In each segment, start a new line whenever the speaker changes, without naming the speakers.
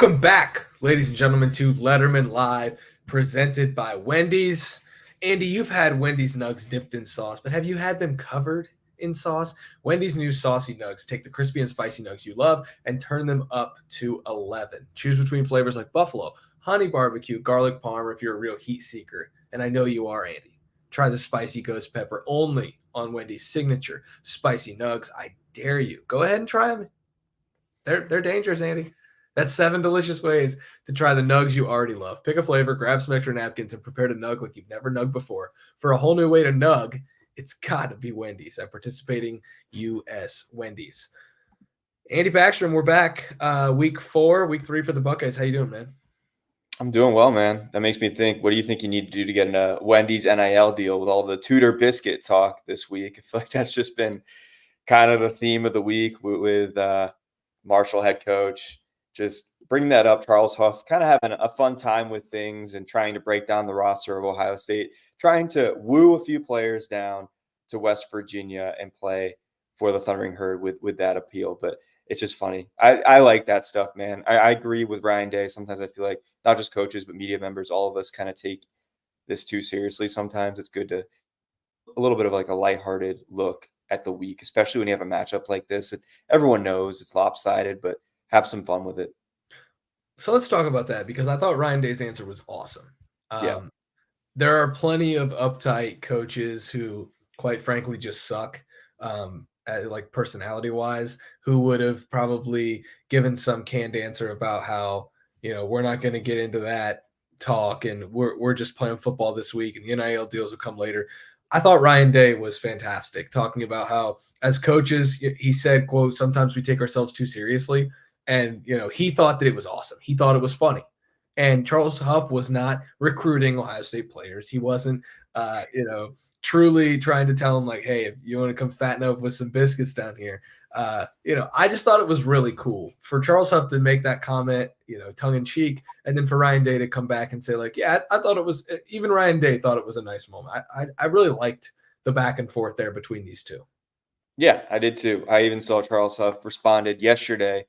Welcome back, ladies and gentlemen, to Lettermen Live, presented by Wendy's. Andy, you've had Wendy's nugs dipped in sauce, but have you had them covered in sauce? Wendy's new saucy nugs take the crispy and spicy nugs you love and turn them up to 11. Choose between flavors like buffalo, honey barbecue, garlic parm if you're a real heat seeker, and I know you are, Andy. Try the spicy ghost pepper only on Wendy's signature spicy nugs. I dare you. Go ahead and try them. They're dangerous, Andy. That's 7 delicious ways to try the nugs you already love. Pick a flavor, grab some extra napkins, and prepare to nug like you've never nugged before. For a whole new way to nug, it's got to be Wendy's at participating U.S. Wendy's. Andy Backstrom, we're back. Week 3 for the Buckeyes. How you doing, man?
I'm doing well, man. That makes me think, what do you think you need to do to get a Wendy's NIL deal with all the Tudor biscuit talk this week? I feel like that's just been kind of the theme of the week with Marshall head coach. Just bringing that up, Charles Huff kind of having a fun time with things and trying to break down the roster of Ohio State, trying to woo a few players down to West Virginia and play for the Thundering Herd with that appeal. But it's just funny. I like that stuff, man. I agree with Ryan Day. Sometimes I feel like not just coaches, but media members, all of us kind of take this too seriously. Sometimes it's good to a little bit of like a lighthearted look at the week, especially when you have a matchup like this. Everyone knows it's lopsided, but have some fun with it.
So let's talk about that, because I thought Ryan Day's answer was awesome.
Yeah.
There are plenty of uptight coaches who, quite frankly, just suck, like personality-wise, who would have probably given some canned answer about how, we're not going to get into that talk and we're just playing football this week and the NIL deals will come later. I thought Ryan Day was fantastic, talking about how, as coaches, he said, quote, sometimes we take ourselves too seriously. And, he thought that it was awesome. He thought it was funny. And Charles Huff was not recruiting Ohio State players. He wasn't, truly trying to tell them, like, hey, if you want to come fatten up with some biscuits down here. I just thought it was really cool for Charles Huff to make that comment, tongue in cheek. And then for Ryan Day to come back and say, like, yeah, I thought it was, even Ryan Day thought it was a nice moment. I really liked the back and forth there between these two.
Yeah, I did too. I even saw Charles Huff responded yesterday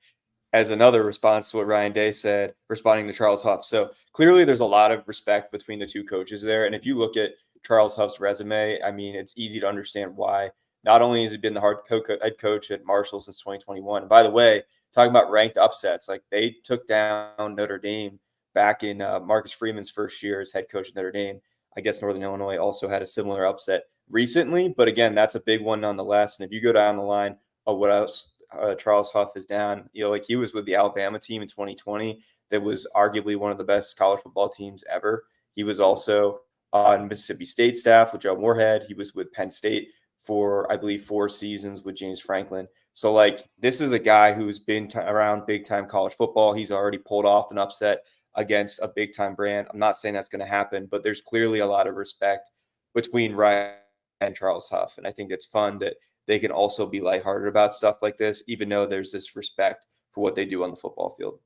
as another response to what Ryan Day said, responding to Charles Huff. So clearly there's a lot of respect between the two coaches there. And if you look at Charles Huff's resume, I mean, it's easy to understand why. Not only has he been the head coach at Marshall since 2021. And by the way, talking about ranked upsets, like they took down Notre Dame back in Marcus Freeman's first year as head coach at Notre Dame. I guess Northern Illinois also had a similar upset recently. But again, that's a big one nonetheless. And if you go down the line of what else Charles Huff is down, like he was with the Alabama team in 2020 that was arguably one of the best college football teams ever. He was also on Mississippi State staff with Joe Moorhead. He was with Penn State for, I believe, 4 seasons with James Franklin. So, like, this is a guy who's been around big-time college football. He's already pulled off an upset against a big-time brand. I'm not saying that's going to happen, but there's clearly a lot of respect between Ryan and Charles Huff. And I think it's fun that they can also be lighthearted about stuff like this, even though there's this respect for what they do on the football field.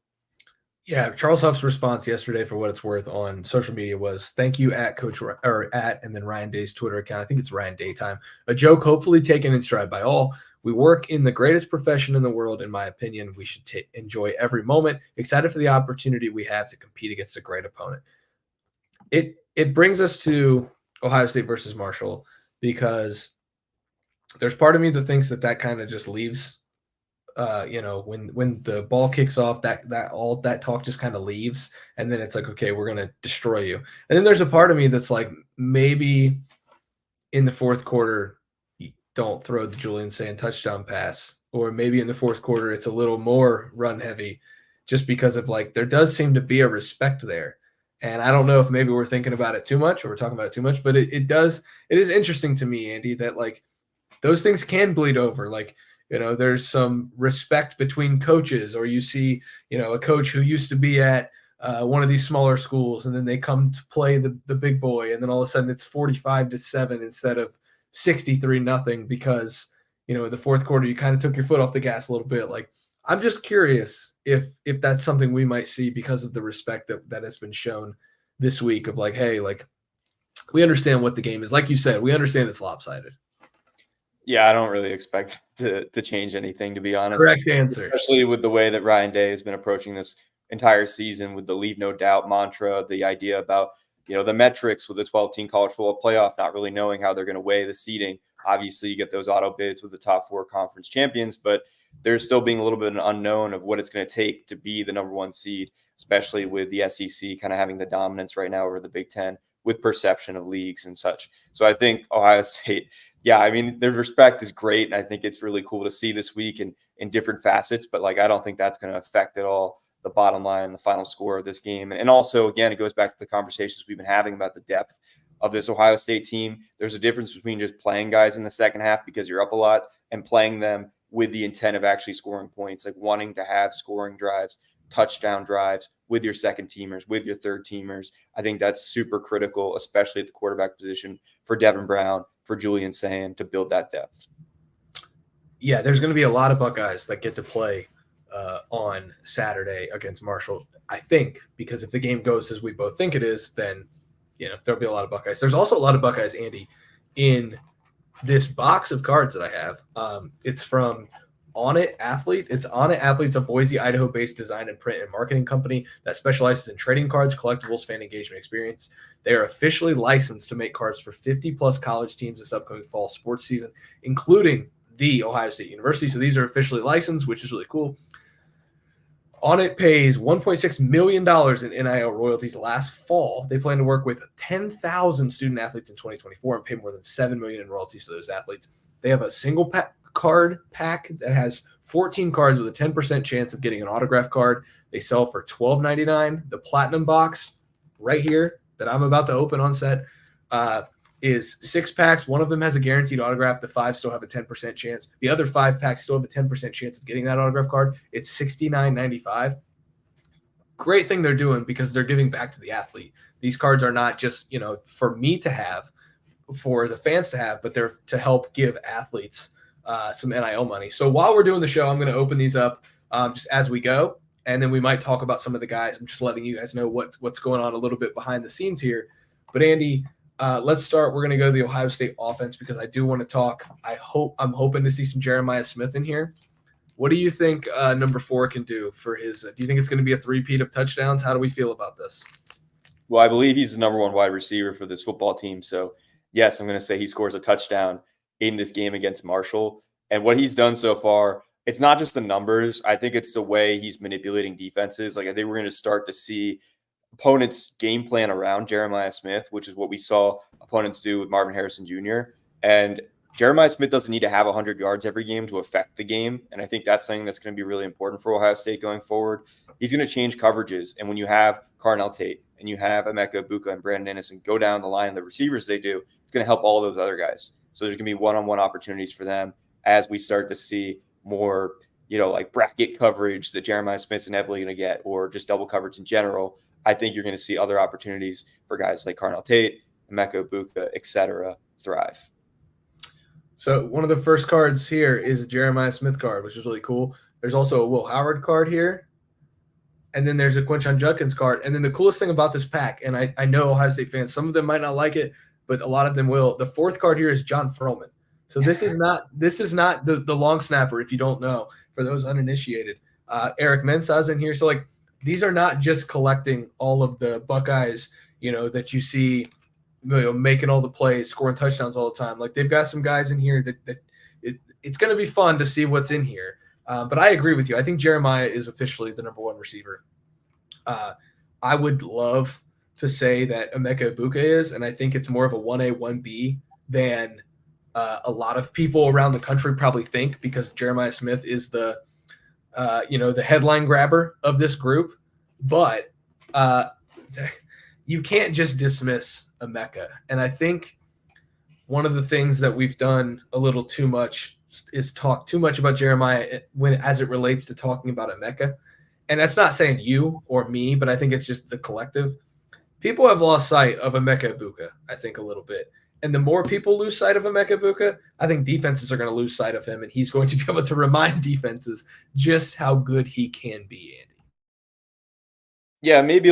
Yeah, Charles Huff's response yesterday, for what it's worth, on social media was, thank you at Coach, or at, and then Ryan Day's Twitter account. I think it's Ryan Daytime. A joke hopefully taken in stride by all. We work in the greatest profession in the world, in my opinion. We should enjoy every moment. Excited for the opportunity we have to compete against a great opponent. It brings us to Ohio State versus Marshall, because there's part of me that thinks that kind of just leaves, when the ball kicks off, all that talk just kind of leaves, and then it's like, okay, we're gonna destroy you. And then there's a part of me that's like, maybe in the fourth quarter, you don't throw the Julian Sand touchdown pass, or maybe in the fourth quarter it's a little more run heavy, just because of, like, there does seem to be a respect there. And I don't know if maybe we're thinking about it too much or we're talking about it too much, but it is interesting to me, Andy, that, like, those things can bleed over. Like, there's some respect between coaches, or you see, a coach who used to be at one of these smaller schools, and then they come to play the big boy, and then all of a sudden it's 45-7 instead of 63-0, because, in the fourth quarter you kind of took your foot off the gas a little bit. Like, I'm just curious if that's something we might see because of the respect that has been shown this week, of like, hey, like, we understand what the game is. Like you said, we understand it's lopsided.
Yeah, I don't really expect to change anything, to be honest.
Correct answer.
Especially with the way that Ryan Day has been approaching this entire season with the leave no doubt mantra, the idea about, the metrics with the 12-team college football playoff, not really knowing how they're going to weigh the seeding. Obviously, you get those auto bids with the top 4 conference champions, but there's still being a little bit of an unknown of what it's going to take to be the number 1 seed, especially with the SEC kind of having the dominance right now over the Big Ten with perception of leagues and such. So I think Ohio State, their respect is great. And I think it's really cool to see this week in different facets, but I don't think that's going to affect at all the bottom line, the final score of this game. And also, again, it goes back to the conversations we've been having about the depth of this Ohio State team. There's a difference between just playing guys in the second half because you're up a lot and playing them with the intent of actually scoring points, wanting to have scoring drives, touchdown drives with your second teamers, with your third teamers. I think that's super critical, especially at the quarterback position for Devin Brown, for Julian Sayin, to build that depth.
Yeah, there's going to be a lot of Buckeyes that get to play on Saturday against Marshall, I think, because if the game goes as we both think it is, then there'll be a lot of Buckeyes. There's also a lot of Buckeyes, Andy, in this box of cards that I have. It's from On It Athlete. It's On It Athlete's a Boise, Idaho-based design and print and marketing company that specializes in trading cards, collectibles, fan engagement experience. They are officially licensed to make cards for 50-plus college teams this upcoming fall sports season, including the Ohio State University. So these are officially licensed, which is really cool. On It pays $1.6 million in NIL royalties last fall. They plan to work with 10,000 student athletes in 2024 and pay more than $7 million in royalties to those athletes. They have a single card pack that has 14 cards with a 10% chance of getting an autograph card. They sell for $12.99. The platinum box right here that I'm about to open on set is 6 packs. One of them has a guaranteed autograph. The 5 still have a 10% chance. The other 5 packs still have a 10% chance of getting that autograph card. It's $69.95. Great thing they're doing because they're giving back to the athlete. These cards are not just, for me to have, for the fans to have, but they're to help give athletes some NIL money. So while we're doing the show, I'm going to open these up just as we go, and then we might talk about some of the guys. I'm just letting you guys know what's going on a little bit behind the scenes here. But Andy, let's start. We're going to go to the Ohio State offense because I do want to talk. I'm hoping to see some Jeremiah Smith in here. What do you think number 4 can do for his? Do you think it's going to be a three-peat of touchdowns? How do we feel about this?
Well, I believe he's the number 1 wide receiver for this football team. So, yes, I'm going to say he scores a touchdown in this game against Marshall. And what he's done so far, it's not just the numbers. I think it's the way he's manipulating defenses. I think we're going to start to see opponents game plan around Jeremiah Smith, which is what we saw opponents do with Marvin Harrison Jr. And Jeremiah Smith doesn't need to have 100 yards every game to affect the game. And I think that's something that's going to be really important for Ohio State going forward. He's going to change coverages. And when you have Carnell Tate and you have Emeka Egbuka and Brandon Innocent go down the line, the receivers they do, it's going to help all those other guys. So there's going to be one-on-one opportunities for them as we start to see more, bracket coverage that Jeremiah Smith's inevitably going to get, or just double coverage in general. I think you're going to see other opportunities for guys like Carnell Tate, Emeka Egbuka, et cetera, thrive.
So one of the first cards here is a Jeremiah Smith card, which is really cool. There's also a Will Howard card here. And then there's a Quinshon Judkins card. And then the coolest thing about this pack, and I know Ohio State fans, some of them might not like it, but a lot of them will. The 4th card here is John Furlman. So this is not the long snapper, if you don't know, for those uninitiated. Eric Mensah's in here. So these are not just collecting all of the Buckeyes, that you see making all the plays, scoring touchdowns all the time. They've got some guys in here that it's going to be fun to see what's in here. But I agree with you. I think Jeremiah is officially the number 1 receiver. I would love to say that Emeka Egbuka is, and I think it's more of a 1A, 1B than a lot of people around the country probably think, because Jeremiah Smith is the headline grabber of this group. But you can't just dismiss Emeka. And I think one of the things that we've done a little too much is talk too much about Jeremiah as it relates to talking about Emeka. And that's not saying you or me, but I think it's just the collective. People have lost sight of Emeka Egbuka, I think, a little bit. And the more people lose sight of Emeka Egbuka, I think defenses are going to lose sight of him, and he's going to be able to remind defenses just how good he can be, Andy.
Yeah, maybe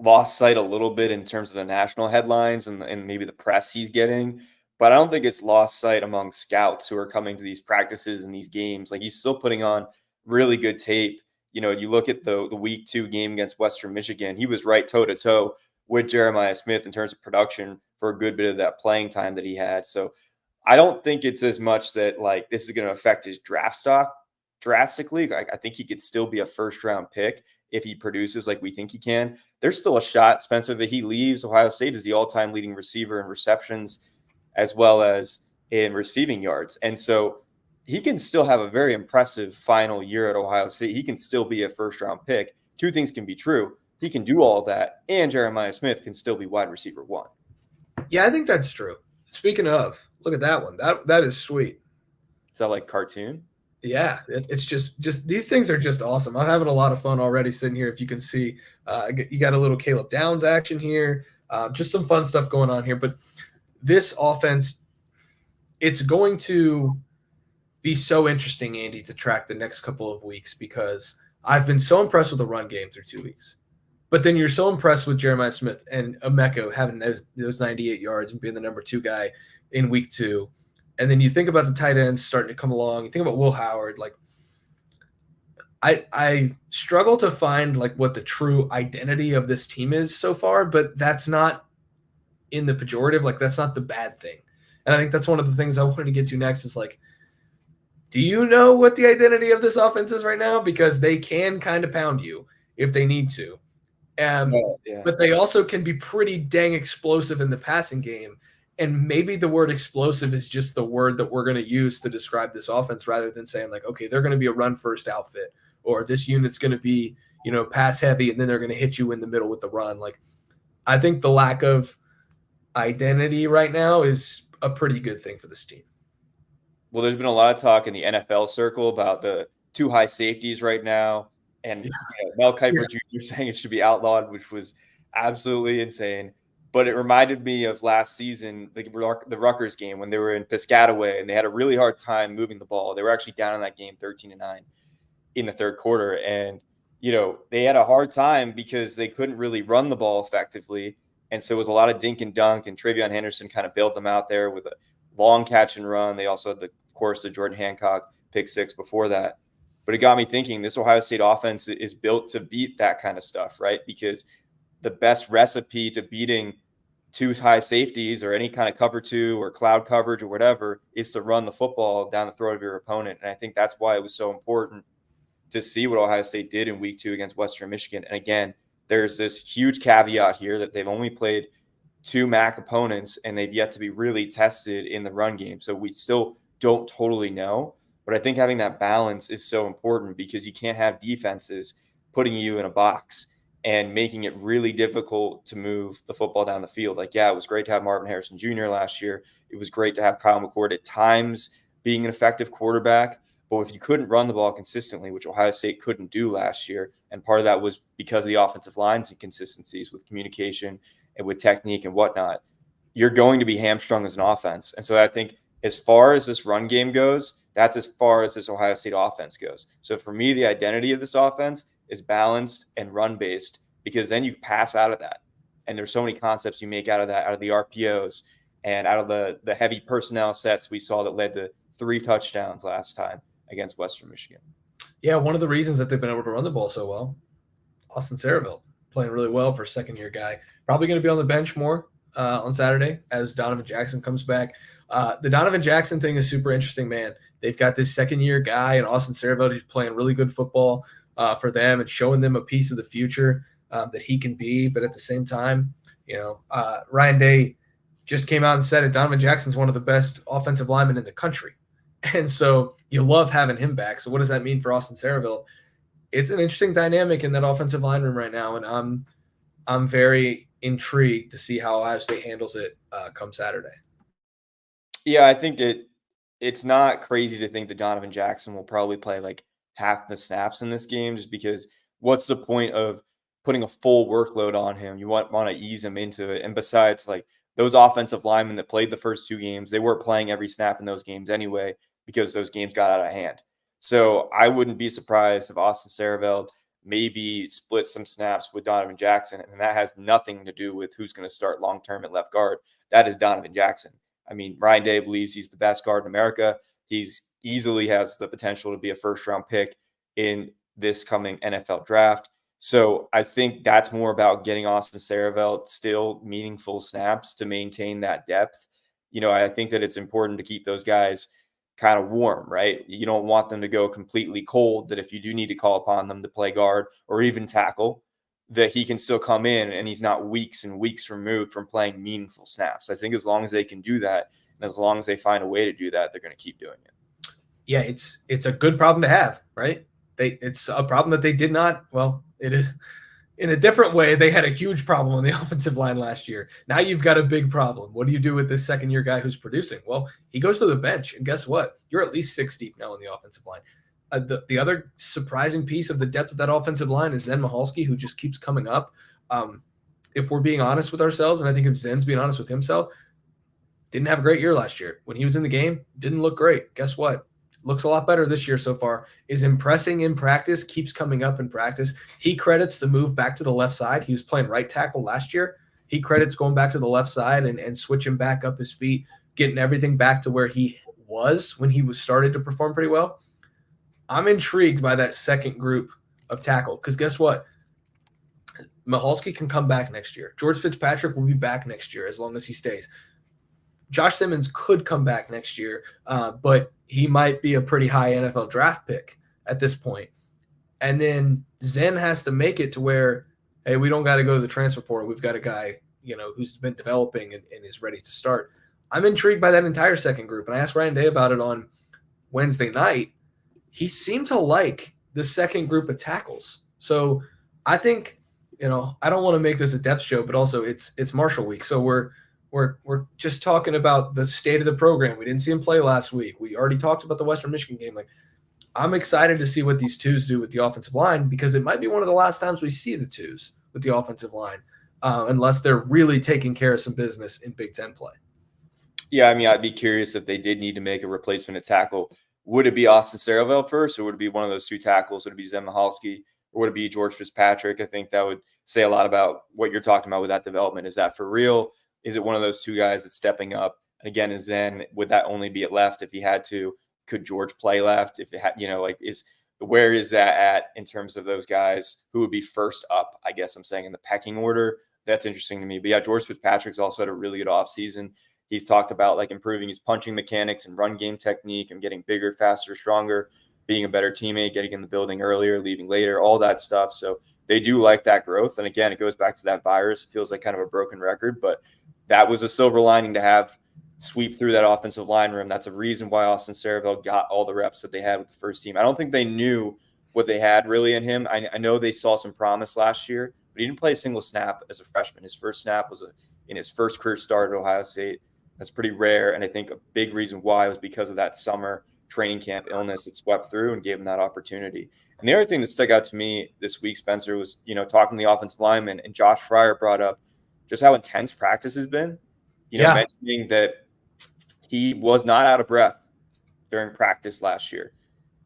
lost sight a little bit in terms of the national headlines and maybe the press he's getting. But I don't think it's lost sight among scouts who are coming to these practices and these games. He's still putting on really good tape. you look at the week 2 game against Western Michigan, he was right toe to toe with Jeremiah Smith in terms of production for a good bit of that playing time that he had. So I don't think it's as much that like this is going to affect his draft stock drastically. I think he could still be a first round pick if he produces like we think he can. There's still a shot, Spencer, that he leaves Ohio State as the all-time leading receiver in receptions as well as in receiving yards. And so he can still have a very impressive final year at Ohio State. He can still be a first round pick. Two things can be true. He can do all of that, and Jeremiah Smith can still be wide receiver 1.
Yeah, I think that's true. Speaking of, look at that one. That is sweet.
Is that like cartoon?
Yeah, it's just these things are just awesome. I'm having a lot of fun already sitting here. If you can see, you got a little Caleb Downs action here. Just some fun stuff going on here. But this offense, it's going to be so interesting, Andy, to track the next couple of weeks because I've been so impressed with the run game through 2 weeks. But then you're so impressed with Jeremiah Smith and Emeka having those 98 yards and being the number 2 guy in week 2. And then you think about the tight ends starting to come along. You think about Will Howard. Like, I struggle to find like what the true identity of this team is so far, but that's not in the pejorative. Like, that's not the bad thing. And I think that's one of the things I wanted to get to next is like, do you know what the identity of this offense is right now? Because they can kind of pound you if they need to. But they also can be pretty dang explosive in the passing game. And maybe the word explosive is just the word that we're going to use to describe this offense rather than saying like, okay, they're going to be a run first outfit or this unit's going to be, pass heavy and then they're going to hit you in the middle with the run. Like, I think the lack of identity right now is a pretty good thing for this team.
Well, there's been a lot of talk in the NFL circle about the 2 high safeties right now. And Mel Kiper Jr. saying it should be outlawed, which was absolutely insane. But it reminded me of last season, the Rutgers game when they were in Piscataway and they had a really hard time moving the ball. They were actually down in that game 13-9 in the third quarter. And, they had a hard time because they couldn't really run the ball effectively. And so it was a lot of dink and dunk, and Travion Henderson kind of bailed them out there with a long catch and run. They also had, of course, the Jordan Hancock pick 6 before that. But it got me thinking this Ohio State offense is built to beat that kind of stuff, right? Because the best recipe to beating 2 high safeties or any kind of cover 2 or cloud coverage or whatever is to run the football down the throat of your opponent. And I think that's why it was so important to see what Ohio State did in week 2 against Western Michigan. And again, there's this huge caveat here that they've only played 2 MAC opponents and they've yet to be really tested in the run game. So we still don't totally know. But I think having that balance is so important because you can't have defenses putting you in a box and making it really difficult to move the football down the field. Like, yeah, it was great to have Marvin Harrison Jr. last year. It was great to have Kyle McCord at times being an effective quarterback. But if you couldn't run the ball consistently, which Ohio State couldn't do last year, and part of that was because of the offensive line's inconsistencies with communication and with technique and whatnot, you're going to be hamstrung as an offense. And so I think as far as this run game goes, that's as far as this Ohio State offense goes. So for me, the identity of this offense is balanced and run-based because then you pass out of that. And there's so many concepts you make out of that, out of the RPOs and out of the heavy personnel sets we saw that led to 3 touchdowns last time against Western Michigan.
Yeah, one of the reasons that they've been able to run the ball so well, Austin Sarabelt playing really well for a second-year guy. Probably going to be on the bench more on Saturday as Donovan Jackson comes back. The Donovan Jackson thing is super interesting, man. They've got this second-year guy in Austin Sarabelt who's playing really good football for them and showing them a piece of the future that he can be. But at the same time, Ryan Day just came out and said it. Donovan Jackson's one of the best offensive linemen in the country. And so you love having him back. So what does that mean for Austin Sarabelt? It's an interesting dynamic in that offensive line room right now, and I'm very intrigued to see how Ohio State handles it come Saturday.
Yeah, I think it's not crazy to think that Donovan Jackson will probably play like half the snaps in this game just because what's the point of putting a full workload on him? You want to ease him into it. And besides, like those offensive linemen that played the first 2 games, they weren't playing every snap in those games anyway because those games got out of hand. So I wouldn't be surprised if Austin Sarabelt maybe split some snaps with Donovan Jackson. And that has nothing to do with who's going to start long-term at left guard. That is Donovan Jackson. I mean, Ryan Day believes he's the best guard in America. He's easily has the potential to be a first-round pick in this coming NFL draft. So I think that's more about getting Austin Saravelt still meaningful snaps to maintain that depth. I think that it's important to keep those guys kind of warm, right? You don't want them to go completely cold, that if you do need to call upon them to play guard or even tackle, that he can still come in and he's not weeks and weeks removed from playing meaningful snaps. I think as long as they can do that, and as long as they find a way to do that, they're going to keep doing it.
Yeah, it's a good problem to have, right? It's a problem that they did not. Well, it is in a different way. They had a huge problem on the offensive line last year. Now you've got a big problem. What do you do with this second-year guy who's producing? Well, he goes to the bench, and guess what? You're at least 6 deep now on the offensive line. The other surprising piece of the depth of that offensive line is Zen Michalski, who just keeps coming up. If we're being honest with ourselves, and I think if Zen's being honest with himself, didn't have a great year last year. When he was in the game, didn't look great. Guess what? Looks a lot better this year so far, is impressing in practice, keeps coming up in practice. He credits the move back to the left side. He was playing right tackle last year. He credits going back to the left side and switching back up his feet, getting everything back to where he was when he was started to perform pretty well. I'm intrigued by that second group of tackle because guess what? Michalski can come back next year. George Fitzpatrick will be back next year as long as he stays. Josh Simmons could come back next year, but he might be a pretty high NFL draft pick at this point. And then Zen has to make it to where, hey, we don't got to go to the transfer portal. We've got a guy, who's been developing and is ready to start. I'm intrigued by that entire second group. And I asked Ryan Day about it on Wednesday night. He seemed to like the second group of tackles. So I think, I don't want to make this a depth show, but also it's Marshall week. So we're just talking about the state of the program. We didn't see him play last week. We already talked about the Western Michigan game. Like, I'm excited to see what these twos do with the offensive line because it might be one of the last times we see the twos with the offensive line, unless they're really taking care of some business in Big Ten play.
Yeah, I mean, I'd be curious if they did need to make a replacement at tackle. Would it be Austin Saravelt first, or would it be one of those two tackles? Would it be Zen Michalski, or would it be George Fitzpatrick? I think that would say a lot about what you're talking about with that development. Is that for real? Is it one of those two guys that's stepping up? And again, is Zen, would that only be at left if he had to? Could George play left? If it had, where is that at in terms of those guys who would be first up? I guess I'm saying in the pecking order. That's interesting to me. But yeah, George Fitzpatrick's also had a really good offseason. He's talked about improving his punching mechanics and run game technique and getting bigger, faster, stronger, being a better teammate, getting in the building earlier, leaving later, all that stuff. So they do like that growth. And again, it goes back to that virus. It feels like kind of a broken record, but that was a silver lining to have sweep through that offensive line room. That's a reason why Austin Saravelt got all the reps that they had with the first team. I don't think they knew what they had really in him. I know they saw some promise last year, but he didn't play a single snap as a freshman. His first snap was in his first career start at Ohio State. That's pretty rare. And I think a big reason why was because of that summer training camp illness that swept through and gave him that opportunity. And the other thing that stuck out to me this week, Spencer, was, talking to the offensive lineman, and Josh Fryer brought up just how intense practice has been, mentioning that he was not out of breath during practice last year.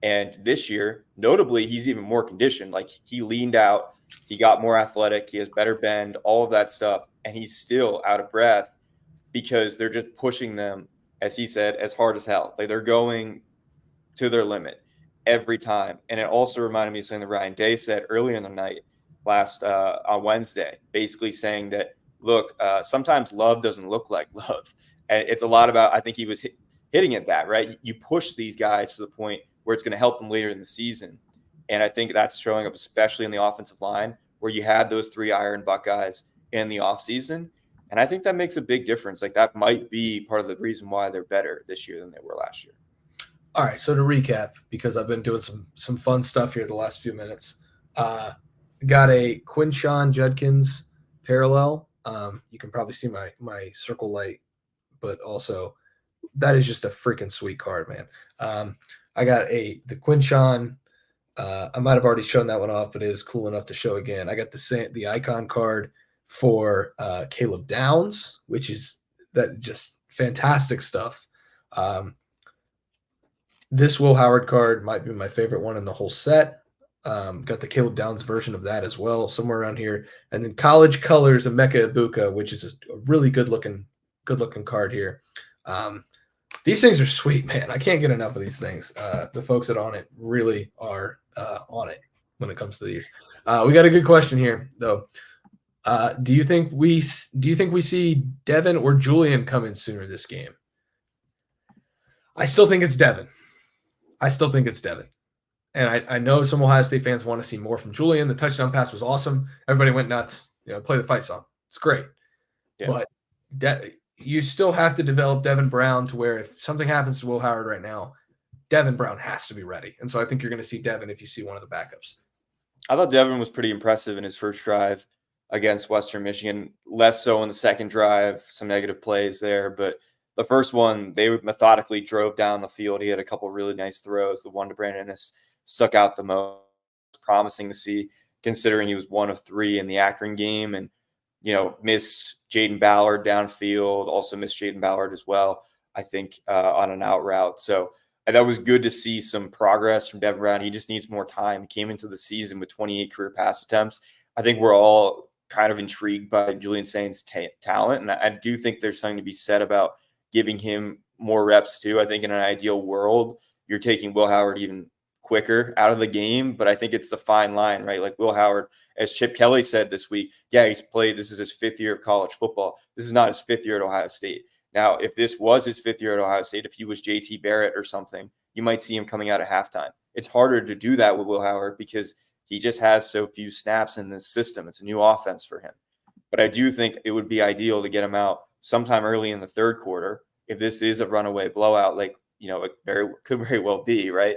And this year, notably, he's even more conditioned. Like, he leaned out, he got more athletic, he has better bend, all of that stuff. And he's still out of breath because they're just pushing them, as he said, as hard as hell. Like, they're going to their limit every time. And it also reminded me of something that Ryan Day said earlier in the night on Wednesday, basically saying that, look, sometimes love doesn't look like love. And it's a lot about, I think he was hitting at that, right? You push these guys to the point where it's going to help them later in the season. And I think that's showing up, especially in the offensive line, where you had those 3 iron Buckeyes in the offseason. And I think that makes a big difference. Like, that might be part of the reason why they're better this year than they were last year.
All right, so to recap, because I've been doing some fun stuff here the last few minutes, got a Quinshon Judkins parallel. You can probably see my circle light, but also that is just a freaking sweet card, man. I got the Quinshon. I might have already shown that one off, but it is cool enough to show again. I got the icon card for Caleb Downs, which is that just fantastic stuff. This Will Howard card might be my favorite one in the whole set. Got the Caleb Downs version of that as well, somewhere around here. And then College Colors of Mecca Ibuka, which is a really good looking card here. These things are sweet, man. I can't get enough of these things. The folks that On It really are on it. when it comes to these. We got a good question here though. Do you think we see Devin or Julian come in sooner this game? I still think it's Devin. And I know some Ohio State fans want to see more from Julian. The touchdown pass was awesome. Everybody went nuts. Play the fight song. It's great. Yeah. But you still have to develop Devin Brown to where if something happens to Will Howard right now, Devin Brown has to be ready. And so I think you're going to see Devin if you see one of the backups.
I thought Devin was pretty impressive in his first drive against Western Michigan, less so in the second drive, some negative plays there. But the first one, they methodically drove down the field. He had a couple of really nice throws. The one to Brandon Ennis stuck out the most, promising to see, considering he was 1 of 3 in the Akron game and, missed Jaden Ballard downfield, also missed Jaden Ballard as well, I think, on an out route. So that was good to see some progress from Devin Brown. He just needs more time. He came into the season with 28 career pass attempts. I think we're all kind of intrigued by Julian Saint's talent, and I do think there's something to be said about giving him more reps too. I think in an ideal world, you're taking Will Howard even quicker out of the game, but I think it's the fine line, right? Like Will Howard, as Chip Kelly said this week, he's played, this is his 5th year of college football. This is not his 5th year at Ohio State. Now, if this was his 5th year at Ohio State, if he was JT Barrett or something, you might see him coming out at halftime. It's harder to do that with Will Howard because he just has so few snaps in this system. It's a new offense for him. But I do think it would be ideal to get him out sometime early in the third quarter. If this is a runaway blowout, like, it could very well be, right?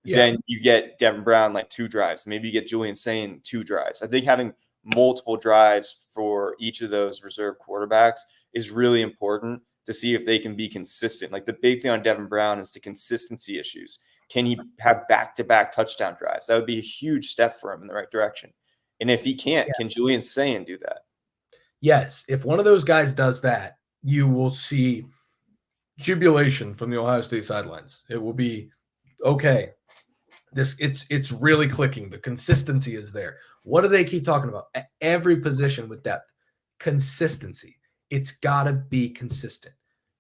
Yeah. Then you get Devin Brown like 2 drives. Maybe you get Julian Saint 2 drives. I think having multiple drives for each of those reserve quarterbacks is really important to see if they can be consistent. Like the big thing on Devin Brown is the consistency issues. Can he have back-to-back touchdown drives? That would be a huge step for him in the right direction. And if he can't, can Julian Saint do that?
Yes. If one of those guys does that, you will see jubilation from the Ohio State sidelines. It will be okay. It's really clicking. The consistency is there. What do they keep talking about? At every position with depth, consistency. It's got to be consistent.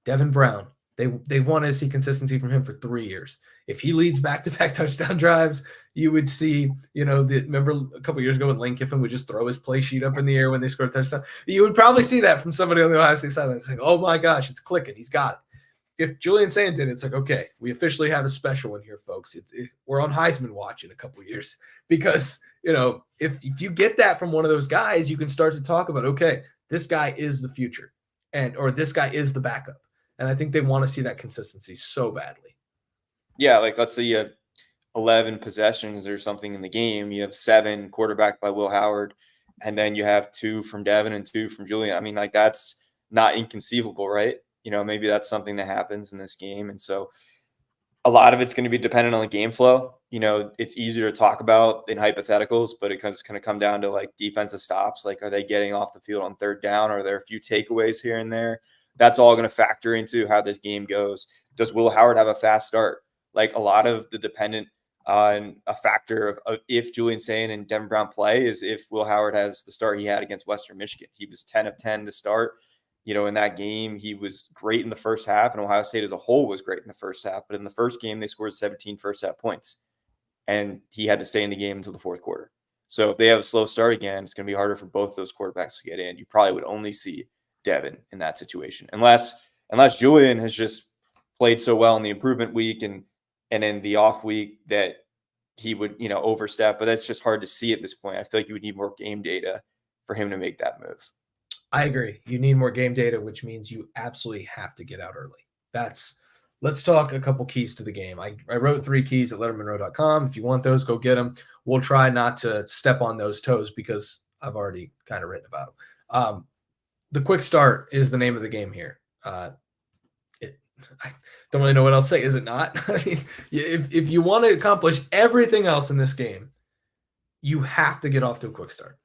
Devin Brown, they wanted to see consistency from him for 3 years. If he leads back-to-back touchdown drives, you would see, remember a couple of years ago when Lane Kiffin would just throw his play sheet up in the air when they scored a touchdown? You would probably see that from somebody on the Ohio State sideline saying, oh my gosh, it's clicking. He's got it. If Julian Saint did it, it's like, okay, we officially have a special one here, folks. We're on Heisman watch in a couple of years because, if you get that from one of those guys, you can start to talk about, okay, this guy is the future or this guy is the backup. And I think they want to see that consistency so badly.
Yeah, like let's say you have 11 possessions or something in the game. You have 7 quarterbacked by Will Howard, and then you have 2 from Devin and 2 from Julian. I mean, like that's not inconceivable, right? Maybe that's something that happens in this game. And so a lot of it's going to be dependent on the game flow. It's easier to talk about in hypotheticals, but it's going to come down to like defensive stops. Like, are they getting off the field on third down? Are there a few takeaways here and there? That's all going to factor into how this game goes. Does Will Howard have a fast start? Like a lot of the dependent on a factor of if Julian Saint and Devin Brown play is if Will Howard has the start he had against Western Michigan. He was 10 of 10 to start. In that game, he was great in the first half, and Ohio State as a whole was great in the first half. But in the first game, they scored 17 first half points, and he had to stay in the game until the fourth quarter. So if they have a slow start again, it's going to be harder for both those quarterbacks to get in. You probably would only see Devin in that situation, unless Julian has just played so well in the improvement week and in the off week that he would, overstep. But that's just hard to see at this point. I feel like you would need more game data for him to make that move.
I agree. You need more game data, which means you absolutely have to get out early. Let's talk a couple keys to the game. I wrote 3 keys at lettermenrow.com. If you want those, go get them. We'll try not to step on those toes because I've already kind of written about them. The quick start is the name of the game here. I don't really know what else to say. Is it not? I mean, if you want to accomplish everything else in this game, you have to get off to a quick start.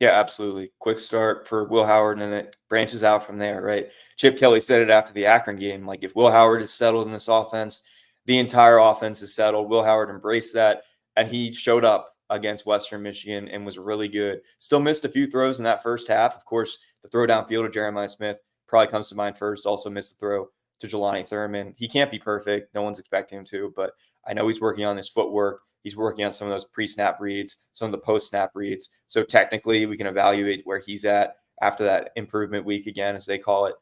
Yeah, absolutely. Quick start for Will Howard, and it branches out from there, right? Chip Kelly said it after the Akron game. Like, if Will Howard is settled in this offense, the entire offense is settled. Will Howard embraced that, and he showed up against Western Michigan and was really good. Still missed a few throws in that first half. Of course, the throw downfield to Jeremiah Smith probably comes to mind first. Also missed the throw to Jelani Thurman. He can't be perfect. No one's expecting him to, but I know he's working on his footwork. He's working on some of those pre-snap reads, some of the post-snap reads. So technically we can evaluate where he's at after that improvement week again, as they call it.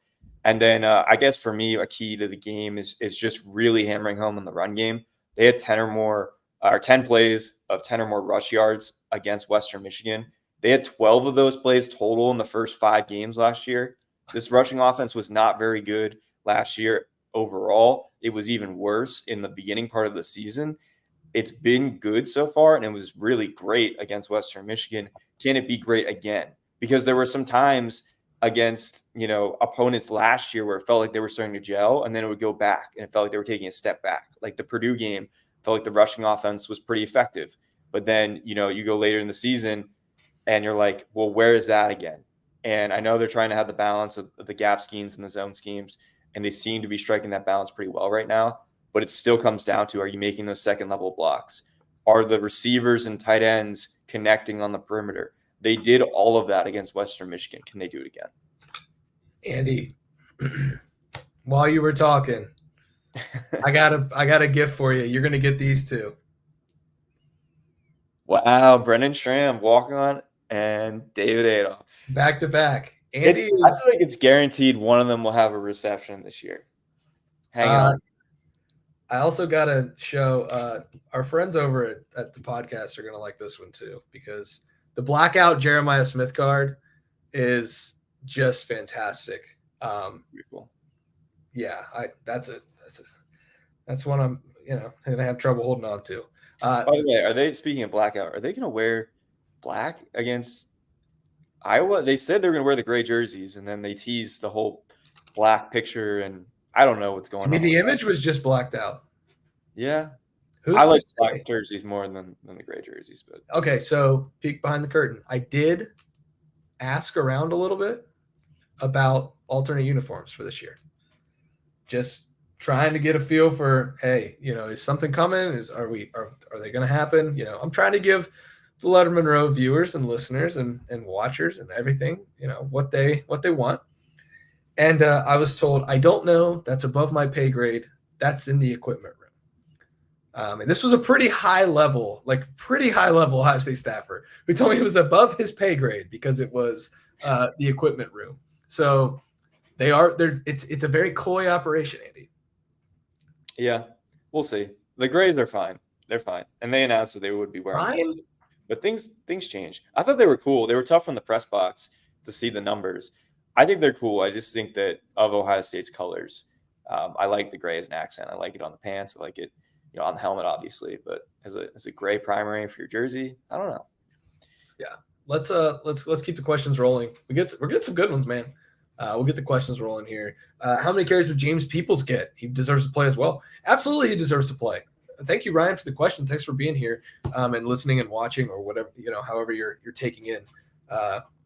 And then I guess for me, a key to the game is just really hammering home on the run game. They had 10 plays of 10 or more rush yards against Western Michigan. They had 12 of those plays total in the first 5 games last year. This rushing offense was not very good last year overall. It was even worse in the beginning part of the season. It's been good so far, and it was really great against Western Michigan. Can it be great again? Because there were some times against, opponents last year where it felt like they were starting to gel, and then it would go back, and it felt like they were taking a step back. Like the Purdue game, felt like the rushing offense was pretty effective. But then, you go later in the season, and you're like, well, where is that again? And I know they're trying to have the balance of the gap schemes and the zone schemes, and they seem to be striking that balance pretty well right now. But it still comes down to, are you making those second-level blocks? Are the receivers and tight ends connecting on the perimeter? They did all of that against Western Michigan. Can they do it again?
Andy, while you were talking, I got a gift for you. You're going to get these two.
Wow, Brendan Stram, walk-on, and David Adolph.
Back to back.
I feel like it's guaranteed one of them will have a reception this year. Hang on.
I also got to show our friends over at the podcast are going to like this one too, because the blackout Jeremiah Smith card is just fantastic.
Cool.
Yeah, that's one I'm going to have trouble holding on to.
By the way, are they, speaking of blackout, are they going to wear black against Iowa? They said they were going to wear the gray jerseys, and then they teased the whole black picture, and I don't know what's going on.
I mean, the image was just blacked out.
Yeah. I like black jerseys more than the gray jerseys. But
okay, so peek behind the curtain. I did ask around a little bit about alternate uniforms for this year. Just trying to get a feel for, hey, is something coming? Are they going to happen? I'm trying to give the Lettermen Row viewers and listeners and watchers and everything, what they want. And I was told, I don't know. That's above my pay grade. That's in the equipment room. And this was a pretty high level Ohio State staffer who told me it was above his pay grade because it was the equipment room. So it's a very coy operation, Andy.
Yeah, we'll see. The grays are fine. They're fine. And they announced that they would be wearing them. But things change. I thought they were cool. They were tough on the press box to see the numbers. I think they're cool. I just think that of Ohio State's colors, I like the gray as an accent. I like it on the pants. I like it, on the helmet, obviously. But as a gray primary for your jersey, I don't know.
Yeah, let's keep the questions rolling. We're getting some good ones, man. We'll get the questions rolling here. How many carries would James Peoples get? He deserves to play as well. Absolutely, he deserves to play. Thank you, Ryan, for the question. Thanks for being here and listening and watching, or whatever, however you're taking in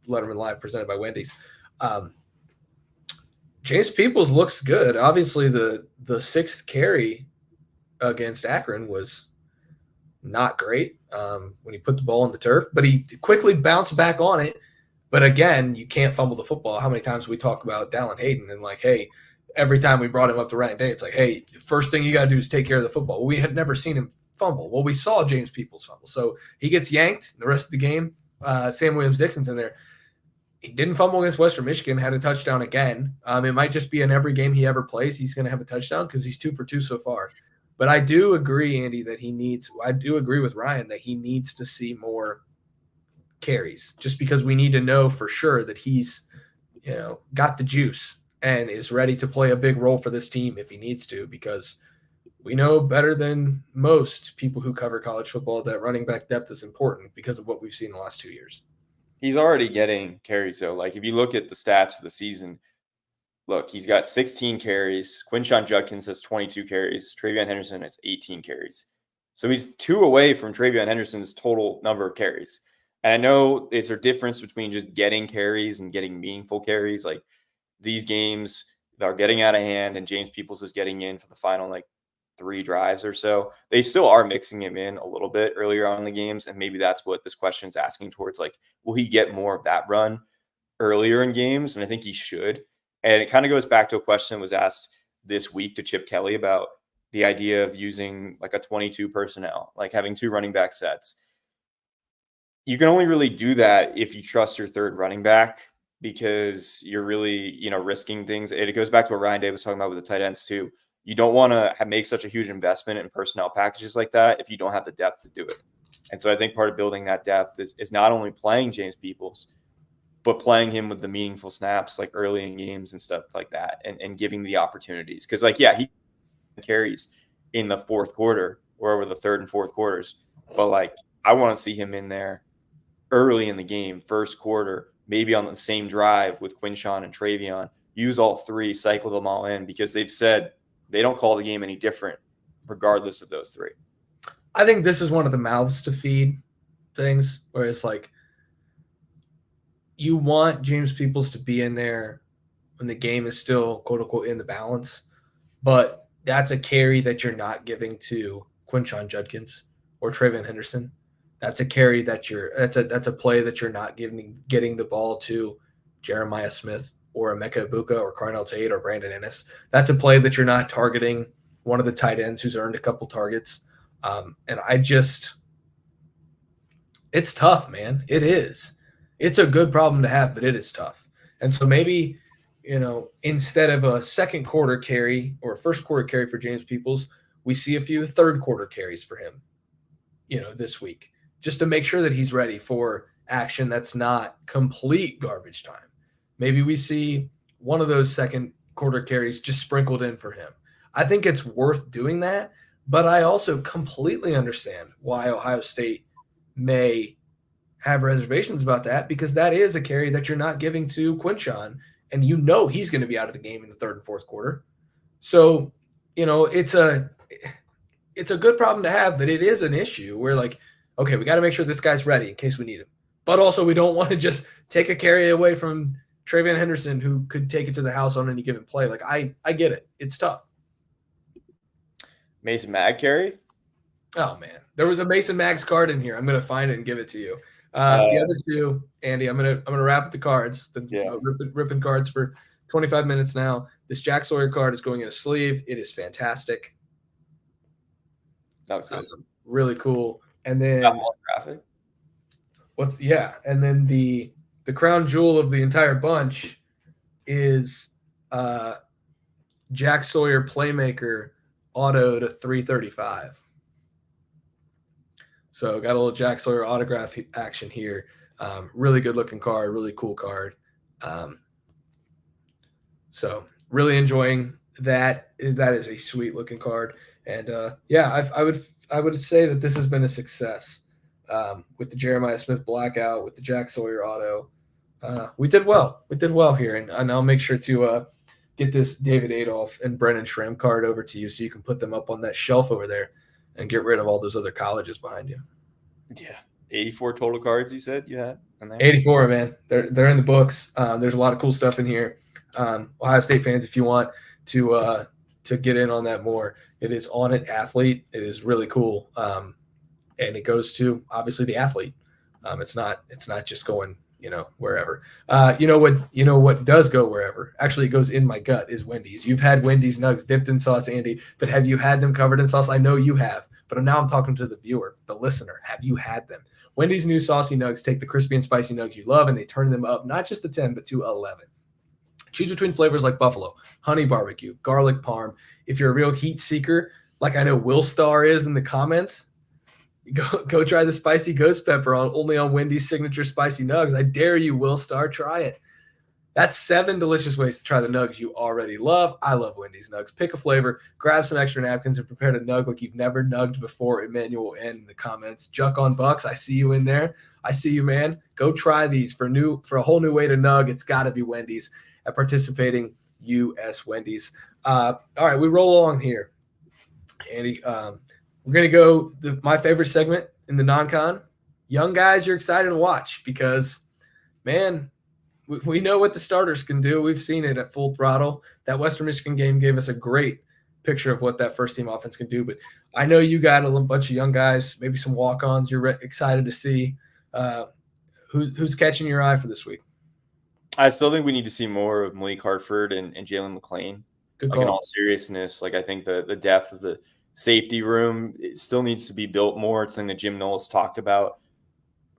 Letterman Live presented by Wendy's. James Peoples looks good. Obviously, the 6th carry against Akron was not great when he put the ball on the turf, but he quickly bounced back on it. But again, you can't fumble the football. How many times we talk about Dallin Hayden and hey, every time we brought him up to Ryan Day, it's like, hey, first thing you got to do is take care of the football. Well, we had never seen him fumble. Well, we saw James Peoples fumble. So he gets yanked the rest of the game. Sam Williams-Dixon's in there. He didn't fumble against Western Michigan, had a touchdown again. It might just be in every game he ever plays, he's going to have a touchdown because he's 2 for 2 so far. But I do agree, Andy, I do agree with Ryan that he needs to see more carries, just because we need to know for sure that he's, got the juice and is ready to play a big role for this team if he needs to, because we know better than most people who cover college football that running back depth is important because of what we've seen the last 2 years.
He's already getting carries, though. If you look at the stats for the season, look, he's got 16 carries. Quinshon Judkins has 22 carries. TreVeyon Henderson has 18 carries. So he's 2 away from TreVeyon Henderson's total number of carries. And I know there's a difference between just getting carries and getting meaningful carries. These games are getting out of hand, and James Peoples is getting in for the final 3 drives or so. They still are mixing him in a little bit earlier on in the games, and maybe that's what this question is asking towards. Will he get more of that run earlier in games? And I think he should. And it kind of goes back to a question that was asked this week to Chip Kelly about the idea of using like a 22 personnel, like having 2 running back sets. You can only really do that if you trust your third running back, because you're really, risking things. It goes back to what Ryan Day was talking about with the tight ends too. You don't want to make such a huge investment in personnel packages like that if you don't have the depth to do it. And so I think part of building that depth is not only playing James Peoples, but playing him with the meaningful snaps like early in games and stuff like that, and giving the opportunities. Because he carries in the fourth quarter or over the third and fourth quarters, but I want to see him in there early in the game, first quarter, maybe on the same drive with Quinshon and Travion. Use all 3, cycle them all in, because they've said they don't call the game any different regardless of those 3.
I think this is one of the mouths to feed things where it's like you want James Peoples to be in there when the game is still, quote unquote, in the balance, but that's a carry that you're not giving to Quinshon Judkins or Travion Henderson. That's a carry that's a play that you're not getting the ball to Jeremiah Smith or Emeka Ibuka or Carnell Tate or Brandon Ennis. That's a play that you're not targeting one of the tight ends who's earned a couple targets. And it's tough, man. It is. It's a good problem to have, but it is tough. And so maybe, instead of a second quarter carry or a first quarter carry for James Peoples, we see a few third quarter carries for him, this week, just to make sure that he's ready for action that's not complete garbage time. Maybe we see one of those second quarter carries just sprinkled in for him. I think it's worth doing that, but I also completely understand why Ohio State may have reservations about that, because that is a carry that you're not giving to Quinshon, and he's going to be out of the game in the third and fourth quarter. So, it's a good problem to have, but it is an issue where okay, we got to make sure this guy's ready in case we need him. But also we don't want to just take a carry away from Travion Henderson, who could take it to the house on any given play. I get it. It's tough.
Mason Mag carry?
Oh, man. There was a Mason Maggs card in here. I'm going to find it and give it to you. The other two, Andy, I'm gonna wrap up the cards. Been ripping cards for 25 minutes now. This Jack Sawyer card is going in a sleeve. It is fantastic.
That was good.
Really cool. And then
graphic.
And then the crown jewel of the entire bunch is Jack Sawyer Playmaker auto to 335. So got a little Jack Sawyer autograph action here. Really good looking card, really cool card. So really enjoying that. That is a sweet looking card. And I would say that this has been a success with the Jeremiah Smith blackout, with the Jack Sawyer auto. We did well. We did well here, and I'll make sure to get this David Adolph and Brennan Schramm card over to you so you can put them up on that shelf over there and get rid of all those other colleges behind you.
Yeah. 84 total cards you said you had in there?
84, man. They're in the books. There's a lot of cool stuff in here. Ohio State fans, if you want to get in on that more, it is On It Athlete. It is really cool. And it goes to obviously the athlete. It's not just going, wherever. What does go wherever? Actually, it goes in my gut is Wendy's. You've had Wendy's nugs dipped in sauce, Andy, but have you had them covered in sauce? I know you have, but now I'm talking to the viewer, the listener. Have you had them? Wendy's new saucy nugs take the crispy and spicy nugs you love and they turn them up not just to 10, but to 11. Choose between flavors like buffalo, honey barbecue, garlic parm. If you're a real heat seeker, like I know Will Star is in the comments, go try the spicy ghost pepper only on Wendy's signature spicy nugs. I dare you, Will Star, try it. That's 7 delicious ways to try the nugs you already love. I love Wendy's nugs. Pick a flavor, grab some extra napkins, and prepare to nug like you've never nugged before. Emmanuel N in the comments. Juck on Bucks, I see you in there. I see you, man. Go try these for a whole new way to nug. It's got to be Wendy's at participating U.S. Wendy's. All right, we roll along here, Andy. We're going to go my favorite segment in the non-con. Young guys you're excited to watch because, man, we know what the starters can do. We've seen it at full throttle. That Western Michigan game gave us a great picture of what that first-team offense can do. But I know you got a bunch of young guys, maybe some walk-ons you're excited to see. Who's catching your eye for this week?
I still think we need to see more of Malik Hartford and Jalen McClain.
Good
Like in
call.
all seriousness, like I think the depth of the safety room, it still needs to be built more. It's something that Jim Knowles talked about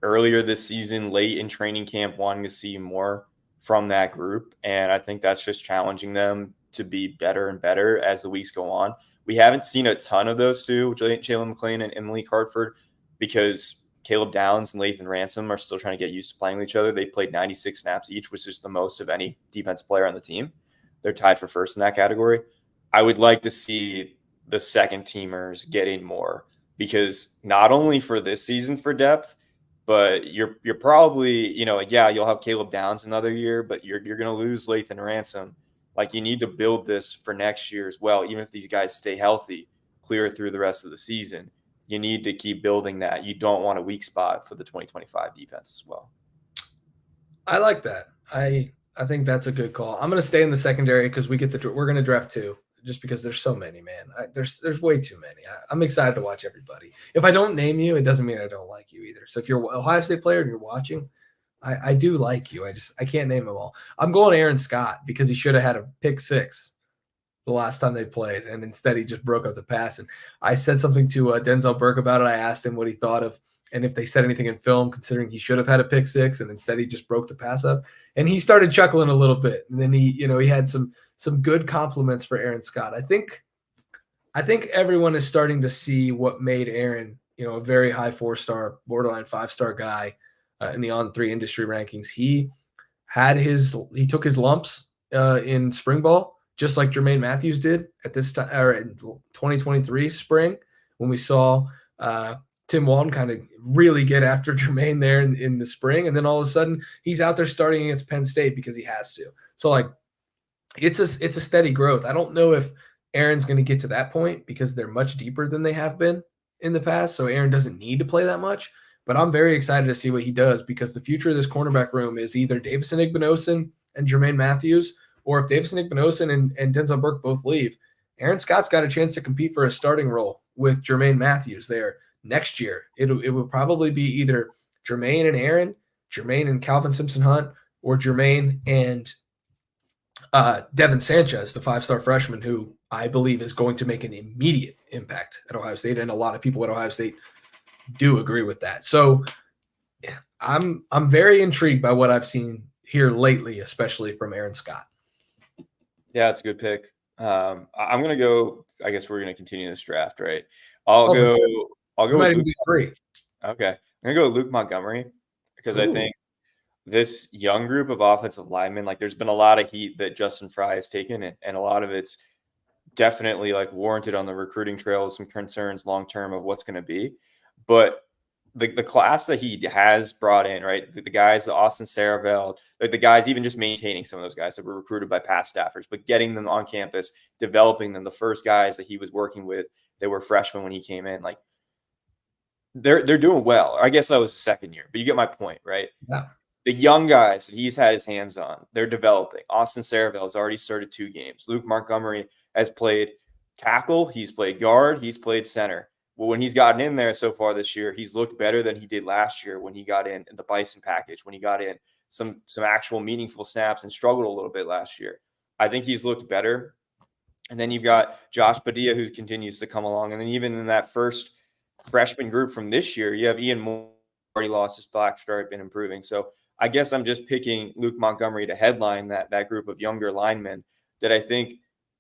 earlier this season, late in training camp, wanting to see more from that group. And I think that's just challenging them to be better and better as the weeks go on. We haven't seen a ton of those two, Jalen McLean and Emily Hartford, because Caleb Downs and Lathan Ransom are still trying to get used to playing with each other. They played 96 snaps each, which is the most of any defense player on the team. They're tied for first in that category. I would like to see the second teamers getting more, because not only for this season for depth, but you're probably, like, yeah, you'll have Caleb Downs another year, but you're going to lose Lathan Ransom. Like, you need to build this for next year as well. Even if these guys stay healthy, clear through the rest of the season, you need to keep building that. You don't want a weak spot for the 2025 defense as well.
I like that. I think that's a good call. I'm going to stay in the secondary because we're going to draft 2. Just because there's so many, man. There's way too many. I'm excited to watch everybody. If I don't name you, it doesn't mean I don't like you either. So if you're an Ohio State player and you're watching, I do like you. I can't name them all. I'm going Aaron Scott because he should have had a pick 6 the last time they played, and instead he just broke up the pass. And I said something to Denzel Burke about it. I asked him what he thought of, and if they said anything in film, considering he should have had a pick 6, and instead he just broke the pass up. And he started chuckling a little bit, and then he had some good compliments for Aaron Scott. I think everyone is starting to see what made Aaron, a very high 4-star, borderline 5-star guy in the On3 industry rankings. He took his lumps in spring ball, just like Jermaine Matthews did at this time, or in 2023 spring, when we saw Tim Walton kind of really get after Jermaine there in the spring. And then all of a sudden he's out there starting against Penn State because he has to. So like, it's a steady growth. I don't know if Aaron's going to get to that point because they're much deeper than they have been in the past. So Aaron doesn't need to play that much, but I'm very excited to see what he does, because the future of this cornerback room is either Davison Igbinosun and Jermaine Matthews, or if Davison Igbinosun and Denzel Burke both leave, Aaron Scott's got a chance to compete for a starting role with Jermaine Matthews there next year. It will probably be either Jermaine and Aaron, Jermaine and Calvin Simpson-Hunt, or Jermaine and Devin Sanchez, the 5-star freshman, who I believe is going to make an immediate impact at Ohio State, and a lot of people at Ohio State do agree with that. So I'm very intrigued by what I've seen here lately, especially from Aaron Scott.
Yeah, it's a good pick. I'm gonna go. I guess we're gonna continue this draft, right? I'll go with Luke.
3.
Okay, I'm gonna go with Luke Montgomery, because I think this young group of offensive linemen, like, there's been a lot of heat that Justin Fry has taken, and a lot of it's definitely like warranted on the recruiting trail, some concerns long term of what's going to be. But the class that he has brought in, right, the guys, the Austin Saraveld, like the guys, even just maintaining some of those guys that were recruited by past staffers, but getting them on campus, developing them, the first guys that he was working with that were freshmen when he came in, like, they're doing well. I guess that was the second year, but you get my point, right?
Yeah.
The young guys that he's had his hands on, they're developing. Austin Saraveld has already started 2 games. Luke Montgomery has played tackle. He's played guard. He's played center. Well, when he's gotten in there so far this year, he's looked better than he did last year when he got in the Bison package, when he got in some actual meaningful snaps and struggled a little bit last year. I think he's looked better. And then you've got Josh Padilla, who continues to come along. And then even in that first freshman group from this year, you have Ian Moore, already lost his black stripe, been improving. So I guess I'm just picking Luke Montgomery to headline that group of younger linemen that I think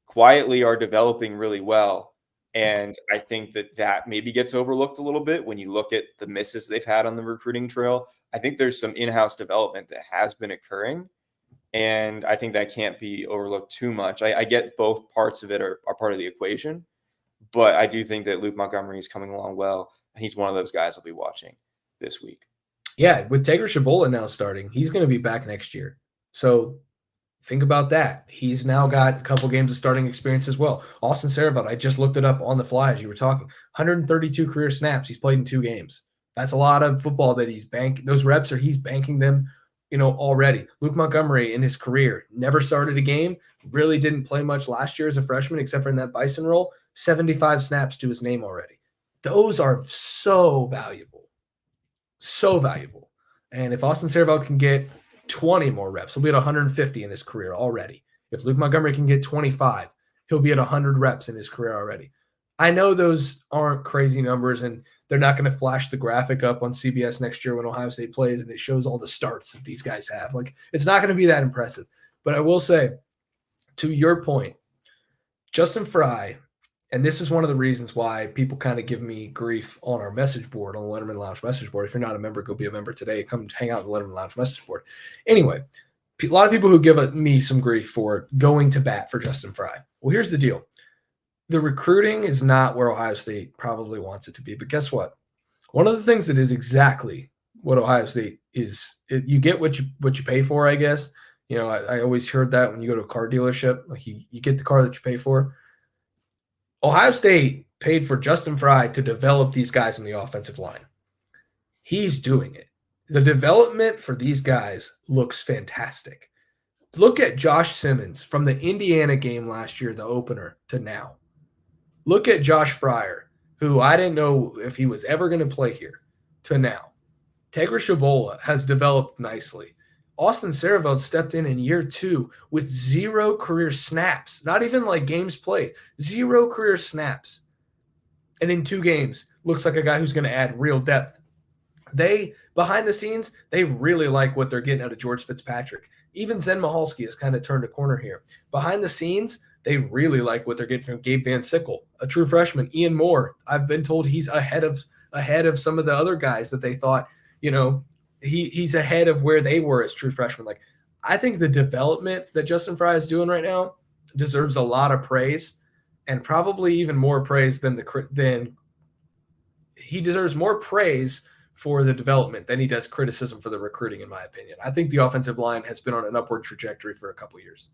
quietly are developing really well. And I think that maybe gets overlooked a little bit when you look at the misses they've had on the recruiting trail. I think there's some in-house development that has been occurring, and I think that can't be overlooked too much. I get both parts of it are part of the equation, but I do think that Luke Montgomery is coming along well, and he's one of those guys I'll be watching this week.
Yeah, with Tager Shabola now starting, he's going to be back next year. So think about that. He's now got a couple games of starting experience as well. Austin Saraveld, I just looked it up on the fly as you were talking. 132 career snaps. He's played in 2 games. That's a lot of football that he's banking. Those reps he's banking them, already. Luke Montgomery in his career never started a game, really didn't play much last year as a freshman except for in that Bison role. 75 snaps to his name already. Those are so valuable. So valuable. And if Austin Saraveld can get 20 more reps, he'll be at 150 in his career already. If Luke Montgomery can get 25, he'll be at 100 reps in his career already. I know those aren't crazy numbers, and they're not going to flash the graphic up on CBS next year when Ohio State plays and it shows all the starts that these guys have. Like, it's not going to be that impressive. But I will say, to your point, Justin Fry, and this is one of the reasons why people kind of give me grief on our message board, on the Lettermen Lounge message board. If you're not a member, go be a member today. Come hang out on the Lettermen Lounge message board. Anyway, a lot of people who give me some grief for going to bat for Justin Fry. Well, here's the deal. The recruiting is not where Ohio State probably wants it to be. But guess what? One of the things that is exactly what Ohio State is, you get what you pay for, I guess. You know, I always heard that when you go to a car dealership, like you get the car that you pay for. Ohio State paid for Justin Fry to develop these guys in the offensive line. He's doing it. The development for these guys looks fantastic. Look at Josh Simmons from the Indiana game last year, the opener, to now. Look at Josh Fryer, who I didn't know if he was ever going to play here, to now. Tegra Shabola has developed nicely. Austin Saraveld stepped in year 2 with 0 career snaps, not even like games played, 0 career snaps. And in 2 games, looks like a guy who's going to add real depth. Behind the scenes, they really like what they're getting out of George Fitzpatrick. Even Zen Mahalski has kind of turned a corner here. Behind the scenes, they really like what they're getting from Gabe Van Sickle, a true freshman. Ian Moore, I've been told he's ahead of some of the other guys that they thought, you know, he's ahead of where they were as true freshmen. Like, I think the development that Justin Fry is doing right now deserves a lot of praise, and probably even more praise than he deserves more praise for the development than he does criticism for the recruiting, in my opinion. I think the offensive line has been on an upward trajectory for a couple of years.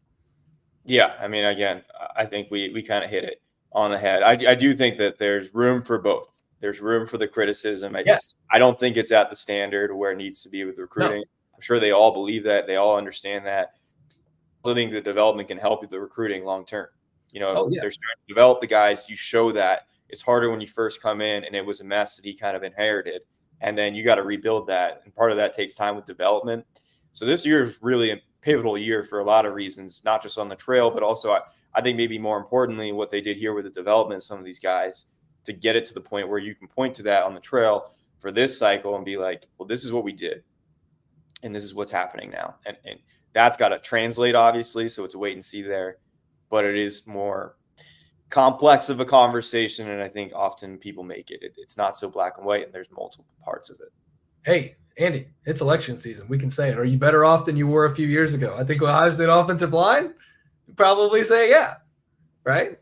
Yeah, I mean, again, I think we kind of hit it on the head. I do think that there's room for both. There's room for the criticism.
Yes.
I don't think it's at the standard where it needs to be with recruiting. No. I'm sure they all believe that. They all understand that. I also think the development can help with the recruiting long term. You know, they're starting to develop the guys. You show that. It's harder when you first come in, and it was a mess that he kind of inherited. And then you got to rebuild that. And part of that takes time with development. So this year is really a pivotal year for a lot of reasons, not just on the trail, but also I think maybe more importantly, what they did here with the development of some of these guys to get it to the point where you can point to that on the trail for this cycle and be like, well, this is what we did. And this is what's happening now. And that's got to translate, obviously. So it's a wait and see there. But it is more complex of a conversation, and I think often people make it. It's not so black and white, and there's multiple parts of it.
Hey, Andy, it's election season. We can say it. Are you better off than you were a few years ago? I think Ohio State offensive line, you'd probably say yeah, right?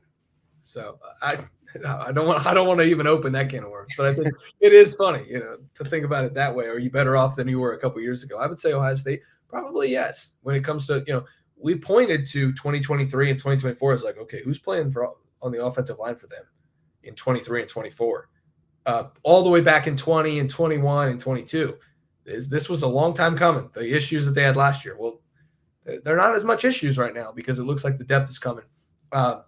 So I don't want to even open that can of worms, but I think it is funny, you know, to think about it that way. Are you better off than you were a couple years ago? I would say Ohio State probably yes. When it comes to, you know, we pointed to 2023 and 2024 as like, okay, who's playing on the offensive line for them in 23 and 24, all the way back in 20 and 21 and 22. This was a long time coming. The issues that they had last year, well, they're not as much issues right now because it looks like the depth is coming. All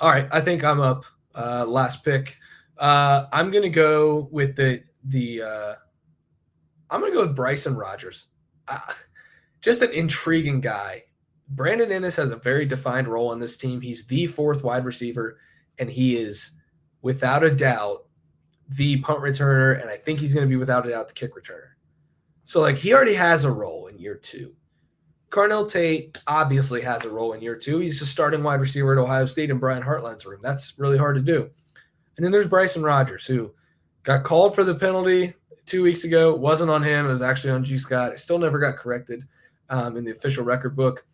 right, I think I'm up. Last pick. I'm gonna go with I'm gonna go with Bryson Rogers. Just an intriguing guy. Brandon Innes has a very defined role on this team. He's the 4th wide receiver, and he is, without a doubt, the punt returner, and I think he's going to be, without a doubt, the kick returner. So, like, he already has a role in year 2. Carnell Tate obviously has a role in year 2. He's a starting wide receiver at Ohio State in Brian Hartline's room. That's really hard to do. And then there's Bryson Rogers, who got called for the penalty 2 weeks ago. It wasn't on him. It was actually on G. Scott. It still never got corrected in the official record book.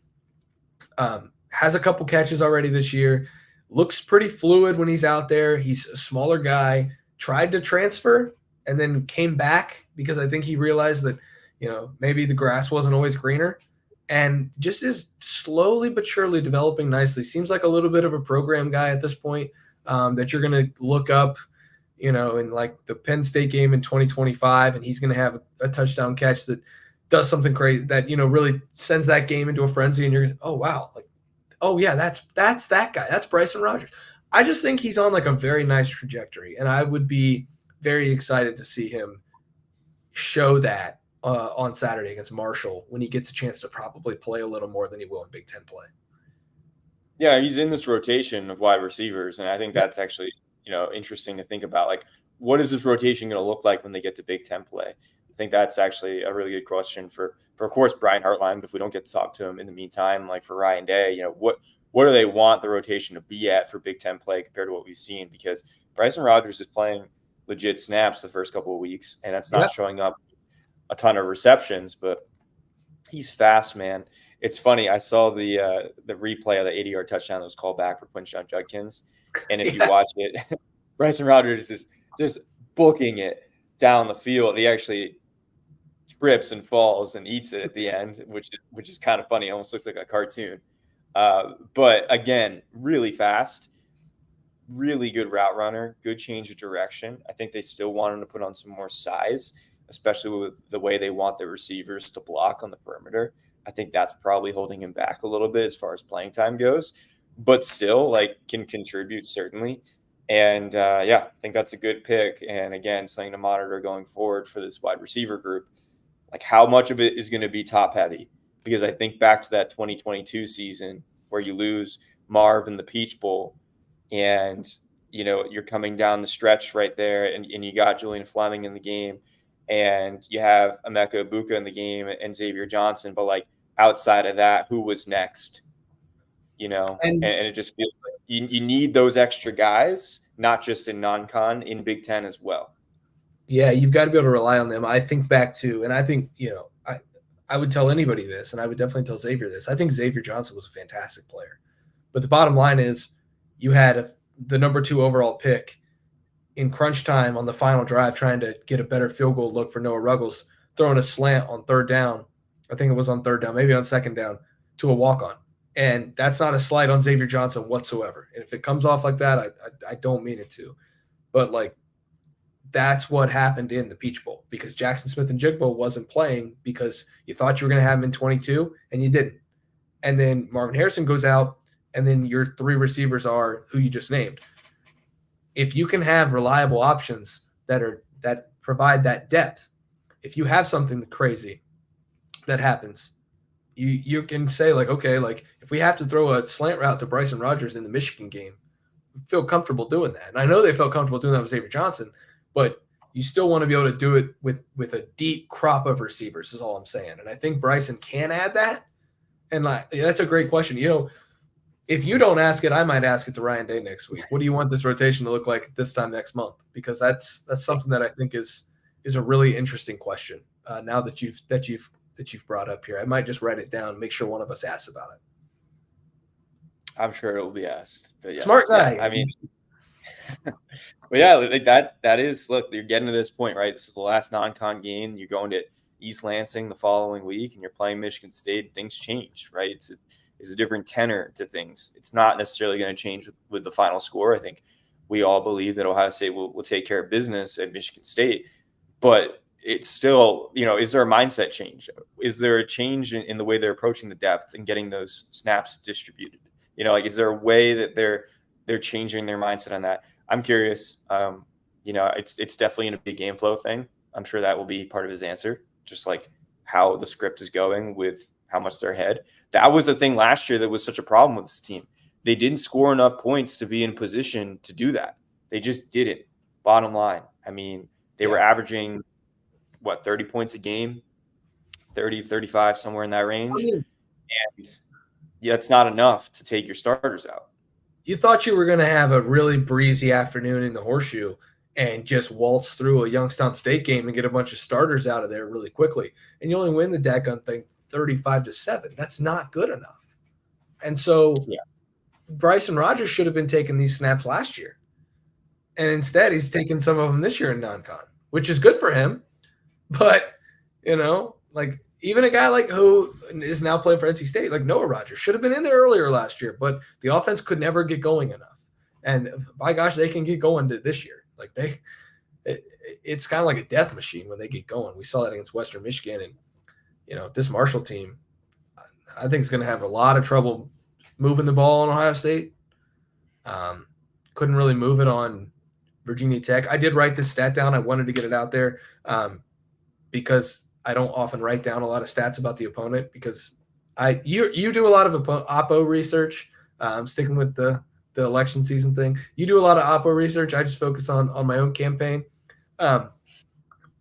Has a couple catches already this year. Looks pretty fluid when he's out there. He's a smaller guy. Tried to transfer and then came back because I think he realized that, you know, maybe the grass wasn't always greener, and just is slowly but surely developing nicely. Seems like a little bit of a program guy at this point that you're going to look up, you know, in like the Penn State game in 2025, and he's going to have a touchdown catch that does something crazy that, you know, really sends that game into a frenzy, and you're going, oh, wow. Like, oh, yeah, that's that guy. That's Bryson Rogers. I just think he's on like a very nice trajectory, and I would be very excited to see him show that on Saturday against Marshall when he gets a chance to probably play a little more than he will in Big Ten play.
Yeah, he's in this rotation of wide receivers, and I think that's actually, interesting to think about. Like, what is this rotation going to look like when they get to Big Ten play? I think that's actually a really good question for of course, Brian Hartline. But if we don't get to talk to him in the meantime, like for Ryan Day, what do they want the rotation to be at for Big Ten play compared to what we've seen? Because Bryson Rodgers is playing legit snaps the first couple of weeks, and that's not showing up a ton of receptions, but he's fast, man. It's funny. I saw the replay of the 80-yard touchdown that was called back for Quinshon Judkins, and if you watch it, Bryson Rodgers is just booking it down the field. He actually trips and falls and eats it at the end, which is kind of funny. It almost looks like a cartoon. But again, really fast, really good route runner, good change of direction. I think they still want him to put on some more size, especially with the way they want their receivers to block on the perimeter. I think that's probably holding him back a little bit as far as playing time goes, but still like can contribute certainly. And I think that's a good pick. And again, something to monitor going forward for this wide receiver group. Like how much of it is going to be top heavy? Because I think back to that 2022 season where you lose Marv in the Peach Bowl, and you're coming down the stretch right there, and you got Julian Fleming in the game, and you have Emeka Ibuka in the game and Xavier Johnson. But like outside of that, who was next? And it just feels like you need those extra guys, not just in non-con, in Big Ten as well.
Yeah, you've got to be able to rely on them. I think back to, and I think, I would tell anybody this, and I would definitely tell Xavier this. I think Xavier Johnson was a fantastic player. But the bottom line is you had the number 2 overall pick in crunch time on the final drive trying to get a better field goal look for Noah Ruggles, throwing a slant on 3rd down. I think it was on 3rd down, maybe on 2nd down, to a walk-on. And that's not a slight on Xavier Johnson whatsoever. And if it comes off like that, I don't mean it to. But, like, that's what happened in the Peach Bowl, because Jackson Smith-Njigba wasn't playing because you thought you were going to have him in 22 and you didn't. And then Marvin Harrison goes out, and then your 3 receivers are who you just named. If you can have reliable options that provide that depth, if you have something crazy that happens, you can say like, okay, like if we have to throw a slant route to Bryson Rodgers in the Michigan game, feel comfortable doing that. And I know they felt comfortable doing that with Xavier Johnson, but you still want to be able to do it with a deep crop of receivers is all I'm saying. And I think Bryson can add that. And like, that's a great question. If you don't ask it, I might ask it to Ryan Day next week. What do you want this rotation to look like this time next month? Because that's something that I think is a really interesting question. Now that you've brought up here, I might just write it down, make sure one of us asks about it.
I'm sure it will be asked. But yes,
smart guy.
Yeah, I mean, but yeah, like that is, look, you're getting to this point, right? This is the last non-con game. You're going to East Lansing the following week, and you're playing Michigan State. Things change, right? It's a different tenor to things. It's not necessarily going to change with the final score. I think we all believe that Ohio State will take care of business at Michigan State, but it's still, is there a mindset change? Is there a change in the way they're approaching the depth and getting those snaps distributed? Is there a way that they're changing their mindset on that? I'm curious. It's definitely in a big game flow thing. I'm sure that will be part of his answer, just like how the script is going with how much they're ahead. That was the thing last year that was such a problem with this team. They didn't score enough points to be in position to do that. They just didn't. Bottom line. I mean, they were averaging, 30 points a game, 30, 35, somewhere in that range. And it's not enough to take your starters out.
You thought you were going to have a really breezy afternoon in the Horseshoe and just waltz through a Youngstown State game and get a bunch of starters out of there really quickly. And you only win the dadgum thing 35-7. That's not good enough. And so Bryson Rodgers should have been taking these snaps last year. And instead, he's taking some of them this year in non-con, which is good for him. But, even a guy like who is now playing for NC State, like Noah Rodgers, should have been in there earlier last year, but the offense could never get going enough. And by gosh, they can get going this year. Like it's kind of like a death machine when they get going. We saw that against Western Michigan, and this Marshall team, I think is going to have a lot of trouble moving the ball on Ohio State. Couldn't really move it on Virginia Tech. I did write this stat down. I wanted to get it out there because I don't often write down a lot of stats about the opponent because you do a lot of oppo research. I'm sticking with the election season thing. You do a lot of Oppo research. I just focus on my own campaign.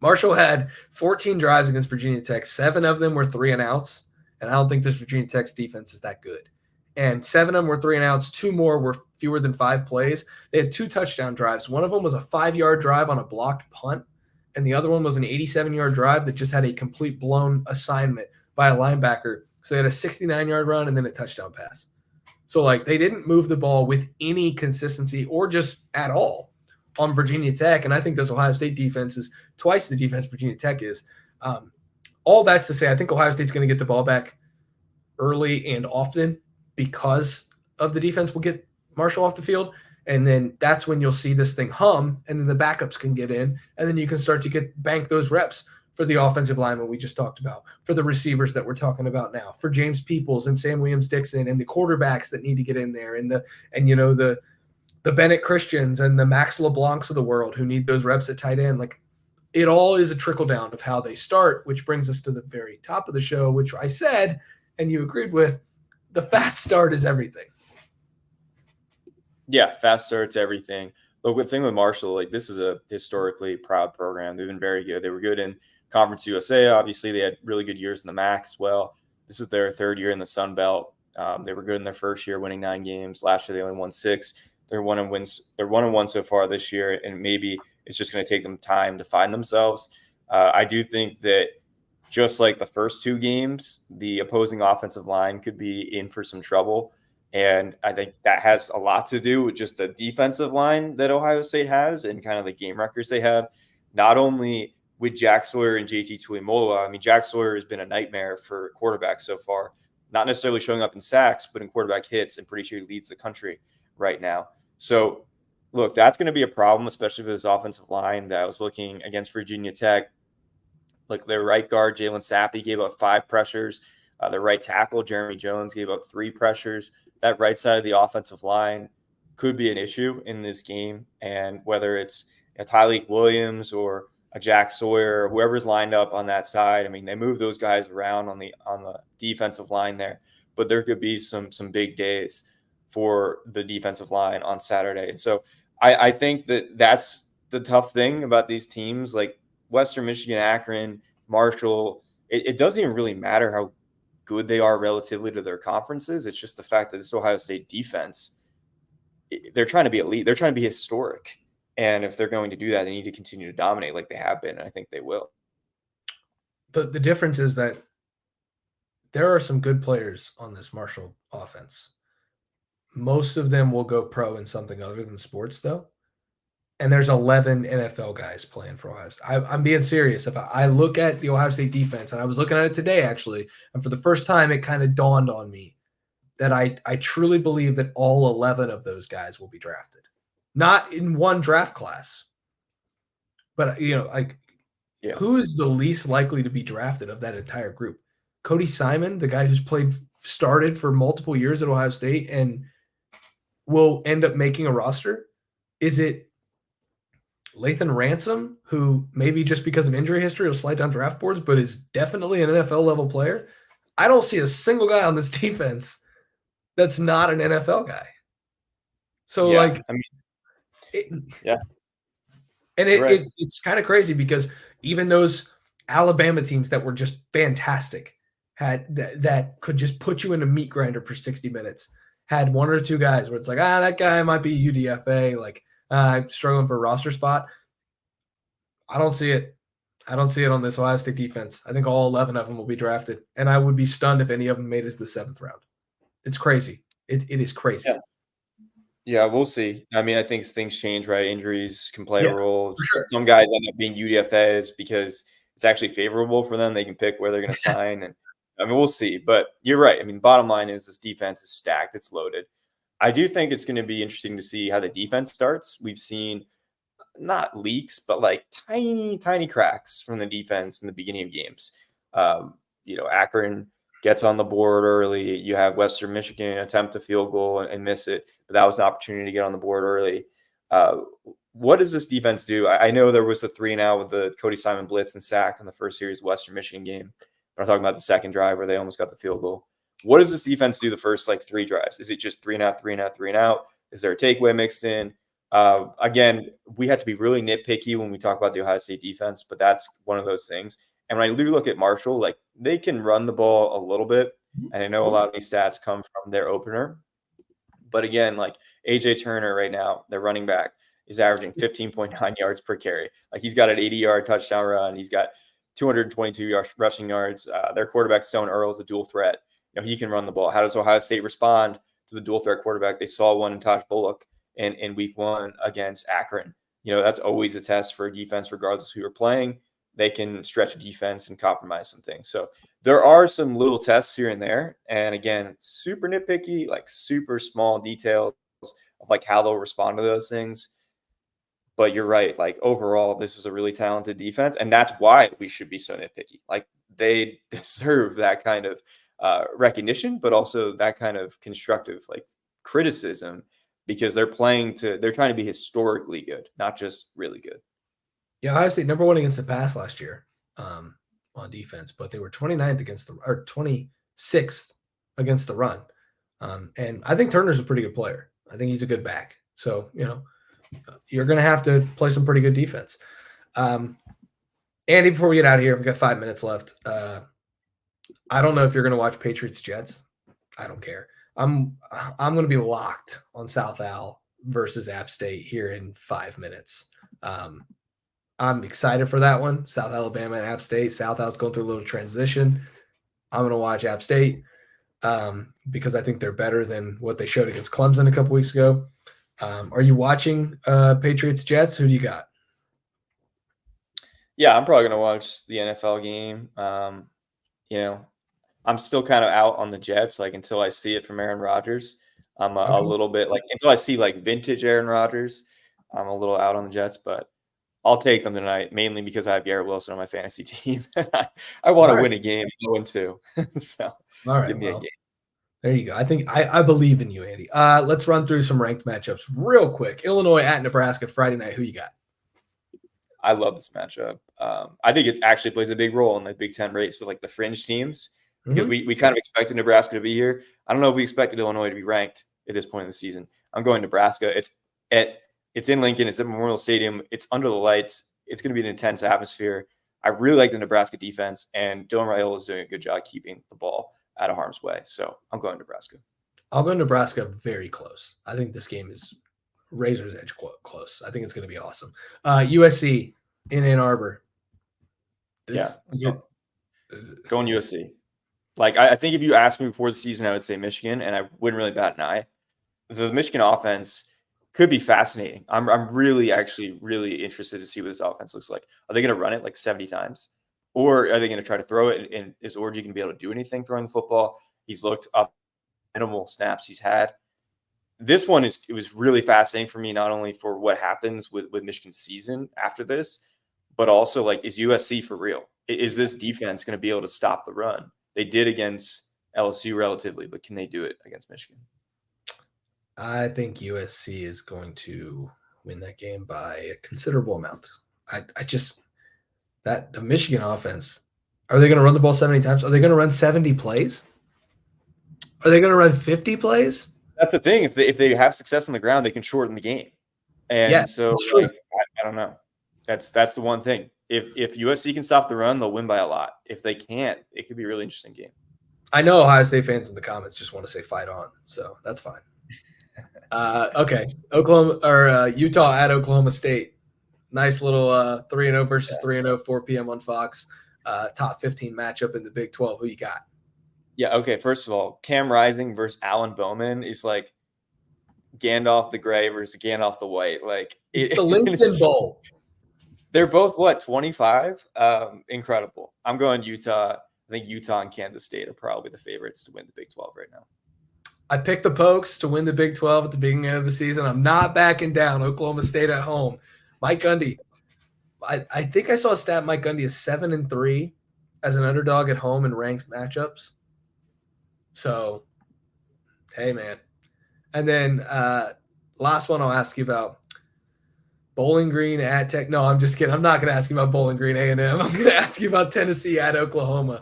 Marshall had 14 drives against Virginia Tech. 7 of them were 3-and-outs, and I don't think this Virginia Tech's defense is that good. And 7 of them were 3-and-outs. 2 more were fewer than 5 plays. They had 2 touchdown drives. One of them was a 5-yard drive on a blocked punt, and the other one was an 87-yard drive that just had a complete blown assignment by a linebacker. So they had a 69-yard run and then a touchdown pass. So, like, they didn't move the ball with any consistency or just at all on Virginia Tech. And I think this Ohio State defense is twice the defense Virginia Tech is. All that's to say, I think Ohio State's going to get the ball back early and often because of the defense will get Marshall off the field. And then that's when you'll see this thing hum, and then the backups can get in, and then you can start to bank those reps for the offensive lineman we just talked about, for the receivers that we're talking about now, for James Peoples and Sam Williams-Dixon and the quarterbacks that need to get in there, and the Bennett Christians and the Max LeBlancs of the world who need those reps at tight end. Like, it all is a trickle down of how they start, which brings us to the very top of the show, which I said, and you agreed with, the fast start is everything.
Yeah, fast start's everything. The good thing with Marshall, like, this is a historically proud program. They've been very good. They were good in Conference USA. Obviously, they had really good years in the MAC as well. This is their 3rd year in the Sun Belt. They were good in their first year, winning 9 games. Last year, they only won 6. They're 1-1 so far this year, and maybe it's just going to take them time to find themselves. I do think that just like the first 2 games, the opposing offensive line could be in for some trouble. And I think that has a lot to do with just the defensive line that Ohio State has and kind of the game records they have, not only with Jack Sawyer and JT Tuimoloau. I mean, Jack Sawyer has been a nightmare for quarterbacks so far, not necessarily showing up in sacks, but in quarterback hits, and pretty sure he leads the country right now. So, look, that's going to be a problem, especially for this offensive line that I was looking against Virginia Tech. Like, their right guard, Jalen Sappy, gave up 5 pressures. Their right tackle, Jeremy Jones, gave up 3 pressures. That right side of the offensive line could be an issue in this game. And whether it's a Tyleik Williams or a Jack Sawyer or whoever's lined up on that side, I mean, they move those guys around on the defensive line there. But there could be some big days for the defensive line on Saturday. And so I think that's the tough thing about these teams like Western Michigan, Akron, Marshall. It doesn't even really matter how good they are relatively to their conferences. It's just the fact that this Ohio State defense, they're trying to be elite. They're trying to be historic. And if they're going to do that, they need to continue to dominate like they have been. And I think they will.
The difference is that there are some good players on this Marshall offense. Most of them will go pro in something other than sports, though. And there's 11 NFL guys playing for Ohio State. I'm being serious. If I look at the Ohio State defense, and I was looking at it today, actually, and for the first time, it kind of dawned on me that I truly believe that all 11 of those guys will be drafted. Not in one draft class, but, who is the least likely to be drafted of that entire group? Cody Simon, the guy who's started for multiple years at Ohio State and will end up making a roster? Is it Lathan Ransom, who maybe just because of injury history will slide down draft boards, but is definitely an NFL level player? I don't see a single guy on this defense that's not an NFL guy. So, it's kind of crazy because even those Alabama teams that were just fantastic had that could just put you in a meat grinder for 60 minutes had 1 or 2 guys where it's like, that guy might be UDFA, struggling for a roster spot. I don't see it. I don't see it on this Ohio State defense. I think all 11 of them will be drafted, and I would be stunned if any of them made it to the 7th round. It's crazy. It is crazy.
Yeah, we'll see. I mean, I think things change, right? Injuries can play a role.
Sure.
Some guys end up being UDFAs because it's actually favorable for them. They can pick where they're going to sign, and I mean, we'll see. But you're right. I mean, bottom line is this defense is stacked. It's loaded. I do think it's going to be interesting to see how the defense starts. We've seen not leaks, but like tiny, tiny cracks from the defense in the beginning of games. Akron gets on the board early. You have Western Michigan attempt a field goal and miss it, but that was an opportunity to get on the board early. What does this defense do? I know there was a 3-and-out with the Cody Simon blitz and sack in the first series Western Michigan game. But I'm talking about the second drive where they almost got the field goal. what does this defense do the first like 3 drives? Is it just 3 and out, 3 and out, 3 and out? Is there a takeaway mixed in? Again, we have to be really nitpicky when we talk about the Ohio State defense, but that's one of those things. And when I do look at Marshall, like they can run the ball a little bit. And I know a lot of these stats come from their opener. But again, like AJ Turner right now, their running back, is averaging 15.9 yards per carry. Like he's got an 80-yard touchdown run. He's got 222 rushing yards. Their quarterback, Stone Earl, is a dual threat. He can run the ball. How does Ohio State respond to the dual threat quarterback? They saw one in Tosh Bullock in week 1 against Akron. That's always a test for a defense, regardless of who you're playing. They can stretch a defense and compromise some things. So there are some little tests here and there. And again, super nitpicky, like super small details of like how they'll respond to those things. But you're right. Like overall, this is a really talented defense. And that's why we should be so nitpicky. Like they deserve that kind of recognition, but also that kind of constructive like criticism, because they're trying to be historically good, not just really good.
Yeah, Ohio State number 1 against the pass last year on defense, but they were 26th against the run. And I think Turner's a pretty good player. I think he's a good back. So, you're going to have to play some pretty good defense. Andy, before we get out of here, we've got 5 minutes left. I don't know if you're going to watch Patriots Jets. I don't care. I'm going to be locked on South Al versus App State here in 5 minutes. I'm excited for that one. South Alabama and App State. South Al's going through a little transition. I'm going to watch App State because I think they're better than what they showed against Clemson a couple weeks ago. Are you watching Patriots Jets? Who do you got?
Yeah, I'm probably going to watch the NFL game. I'm still kind of out on the Jets, like until I see it from Aaron Rodgers. I'm a little bit like until I see like vintage Aaron Rodgers, I'm a little out on the Jets, but I'll take them tonight, mainly because I have Garrett Wilson on my fantasy team. I want to win a game, 0-2. So give me a game.
There you go. I think I believe in you, Andy. Let's run through some ranked matchups real quick. Illinois at Nebraska Friday night. Who you got?
I love this matchup. I think it actually plays a big role in the Big Ten race with like the fringe teams, because we kind of expected Nebraska to be here. I don't know if we expected Illinois to be ranked at this point in the season. I'm going Nebraska. It's in Lincoln. It's at Memorial Stadium. It's under the lights. It's going to be an intense atmosphere. I really like the Nebraska defense, and Dylan Raiola is doing a good job keeping the ball out of harm's way. So I'm going Nebraska. I'll
go Nebraska very close. I think this game is razor's edge close. I think it's going to be awesome. USC in Ann Arbor.
Going USC. Like I think if you asked me before the season, I would say Michigan, and I wouldn't really bat an eye. The Michigan offense could be fascinating. I'm really interested to see what this offense looks like. Are they going to run it like 70 times? Or are they going to try to throw it? And is Orji going to be able to do anything throwing the football? He's looked up minimal snaps he's had. This one it was really fascinating for me, not only for what happens with Michigan's season after this, but also like, is USC for real? Is this defense going to be able to stop the run? They did against LSU relatively, but can they do it against Michigan?
I think USC is going to win that game by a considerable amount. The Michigan offense, are they going to run the ball 70 times? Are they going to run 70 plays? Are they going to run 50 plays?
That's the thing. If they have success on the ground, they can shorten the game. And so like, I don't know. That's the one thing. If USC can stop the run, they'll win by a lot. If they can't, it could be a really interesting game.
I know Ohio State fans in the comments just want to say fight on, so that's fine. Okay, Utah at Oklahoma State. Nice little 3-0 versus 3-0, 4 p.m. on Fox. Top 15 matchup in the Big 12. Who you got?
Yeah, okay. First of all, Cam Rising versus Alan Bowman is like Gandalf the Gray versus Gandalf the White. Like
it's the Lincoln Bowl.
They're both 25? Incredible. I'm going Utah. I think Utah and Kansas State are probably the favorites to win the Big 12 right now.
I picked the Pokes to win the Big 12 at the beginning of the season. I'm not backing down. Oklahoma State at home. Mike Gundy. I think I saw a stat. Mike Gundy is 7-3 as an underdog at home in ranked matchups. So, hey, man. And then last one I'll ask you about. Bowling Green at Tech. No, I'm just kidding. I'm not going to ask you about Bowling Green A&M. I'm going to ask you about Tennessee at Oklahoma.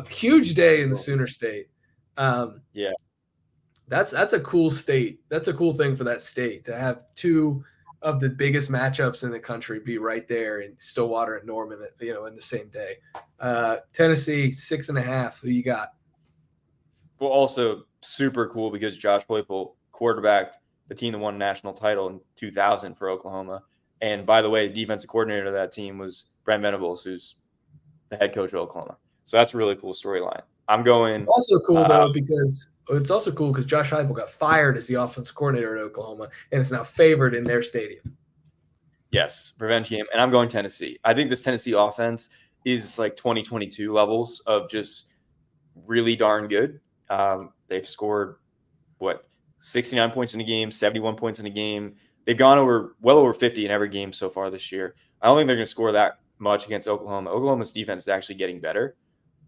Huge day in the Sooner State.
Yeah.
That's a cool state. That's a cool thing for that state to have two of the biggest matchups in the country be right there in Stillwater and Norman, in the same day. Tennessee 6.5. Who you got?
Well, also super cool because Josh Heupel quarterbacked the team that won a national title in 2000 for Oklahoma. And by the way, the defensive coordinator of that team was Brent Venables, who's the head coach of Oklahoma. So that's a really cool storyline. I'm going.
Also cool though because it's also cool because Josh Heupel got fired as the offensive coordinator at Oklahoma and is now favored in their stadium.
Yes, revenge game, and I'm going Tennessee. I think this Tennessee offense is like 2022 levels of just really darn good. They've scored 69 points in a game, 71 points in a game. They've gone well over 50 in every game so far this year. I don't think they're going to score that much against Oklahoma. Oklahoma's defense is actually getting better,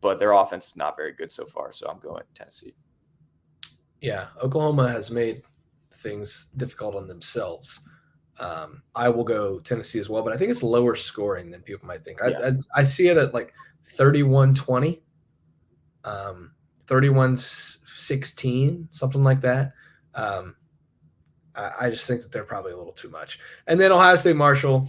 but their offense is not very good so far. So I'm going Tennessee.
Yeah, Oklahoma has made things difficult on themselves. I will go Tennessee as well, but I think it's lower scoring than people might think. I see it at like 31-20, 31-16, something like that. I just think that they're probably a little too much. And then Ohio State Marshall.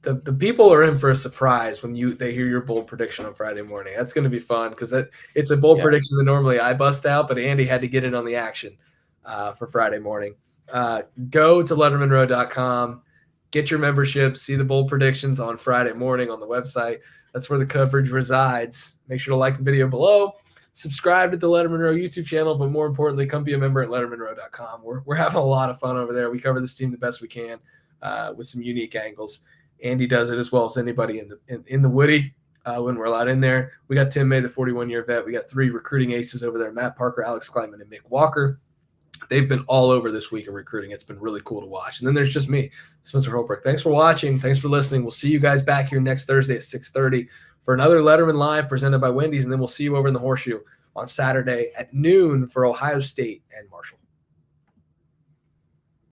The people are in for a surprise when they hear your bold prediction on Friday morning. That's going to be fun because it's a bold prediction that normally I bust out, but Andy had to get in on the action for Friday morning. Go to lettermenrow.com, get your membership, see the bold predictions on Friday morning on the website. That's where the coverage resides. Make sure to like the video below, subscribe to the Lettermen Row YouTube channel, but more importantly, come be a member at lettermenrow.com. We're having a lot of fun over there. We cover this team the best we can with some unique angles. Andy does it as well as anybody in the Woody when we're allowed in there. We got Tim May, the 41-year vet. We got 3 recruiting aces over there, Matt Parker, Alex Kleinman, and Mick Walker. They've been all over this week in recruiting. It's been really cool to watch. And then there's just me, Spencer Holbrook. Thanks for watching. Thanks for listening. We'll see you guys back here next Thursday at 6:30 for another Lettermen Live presented by Wendy's. And then we'll see you over in the Horseshoe on Saturday at noon for Ohio State and Marshall.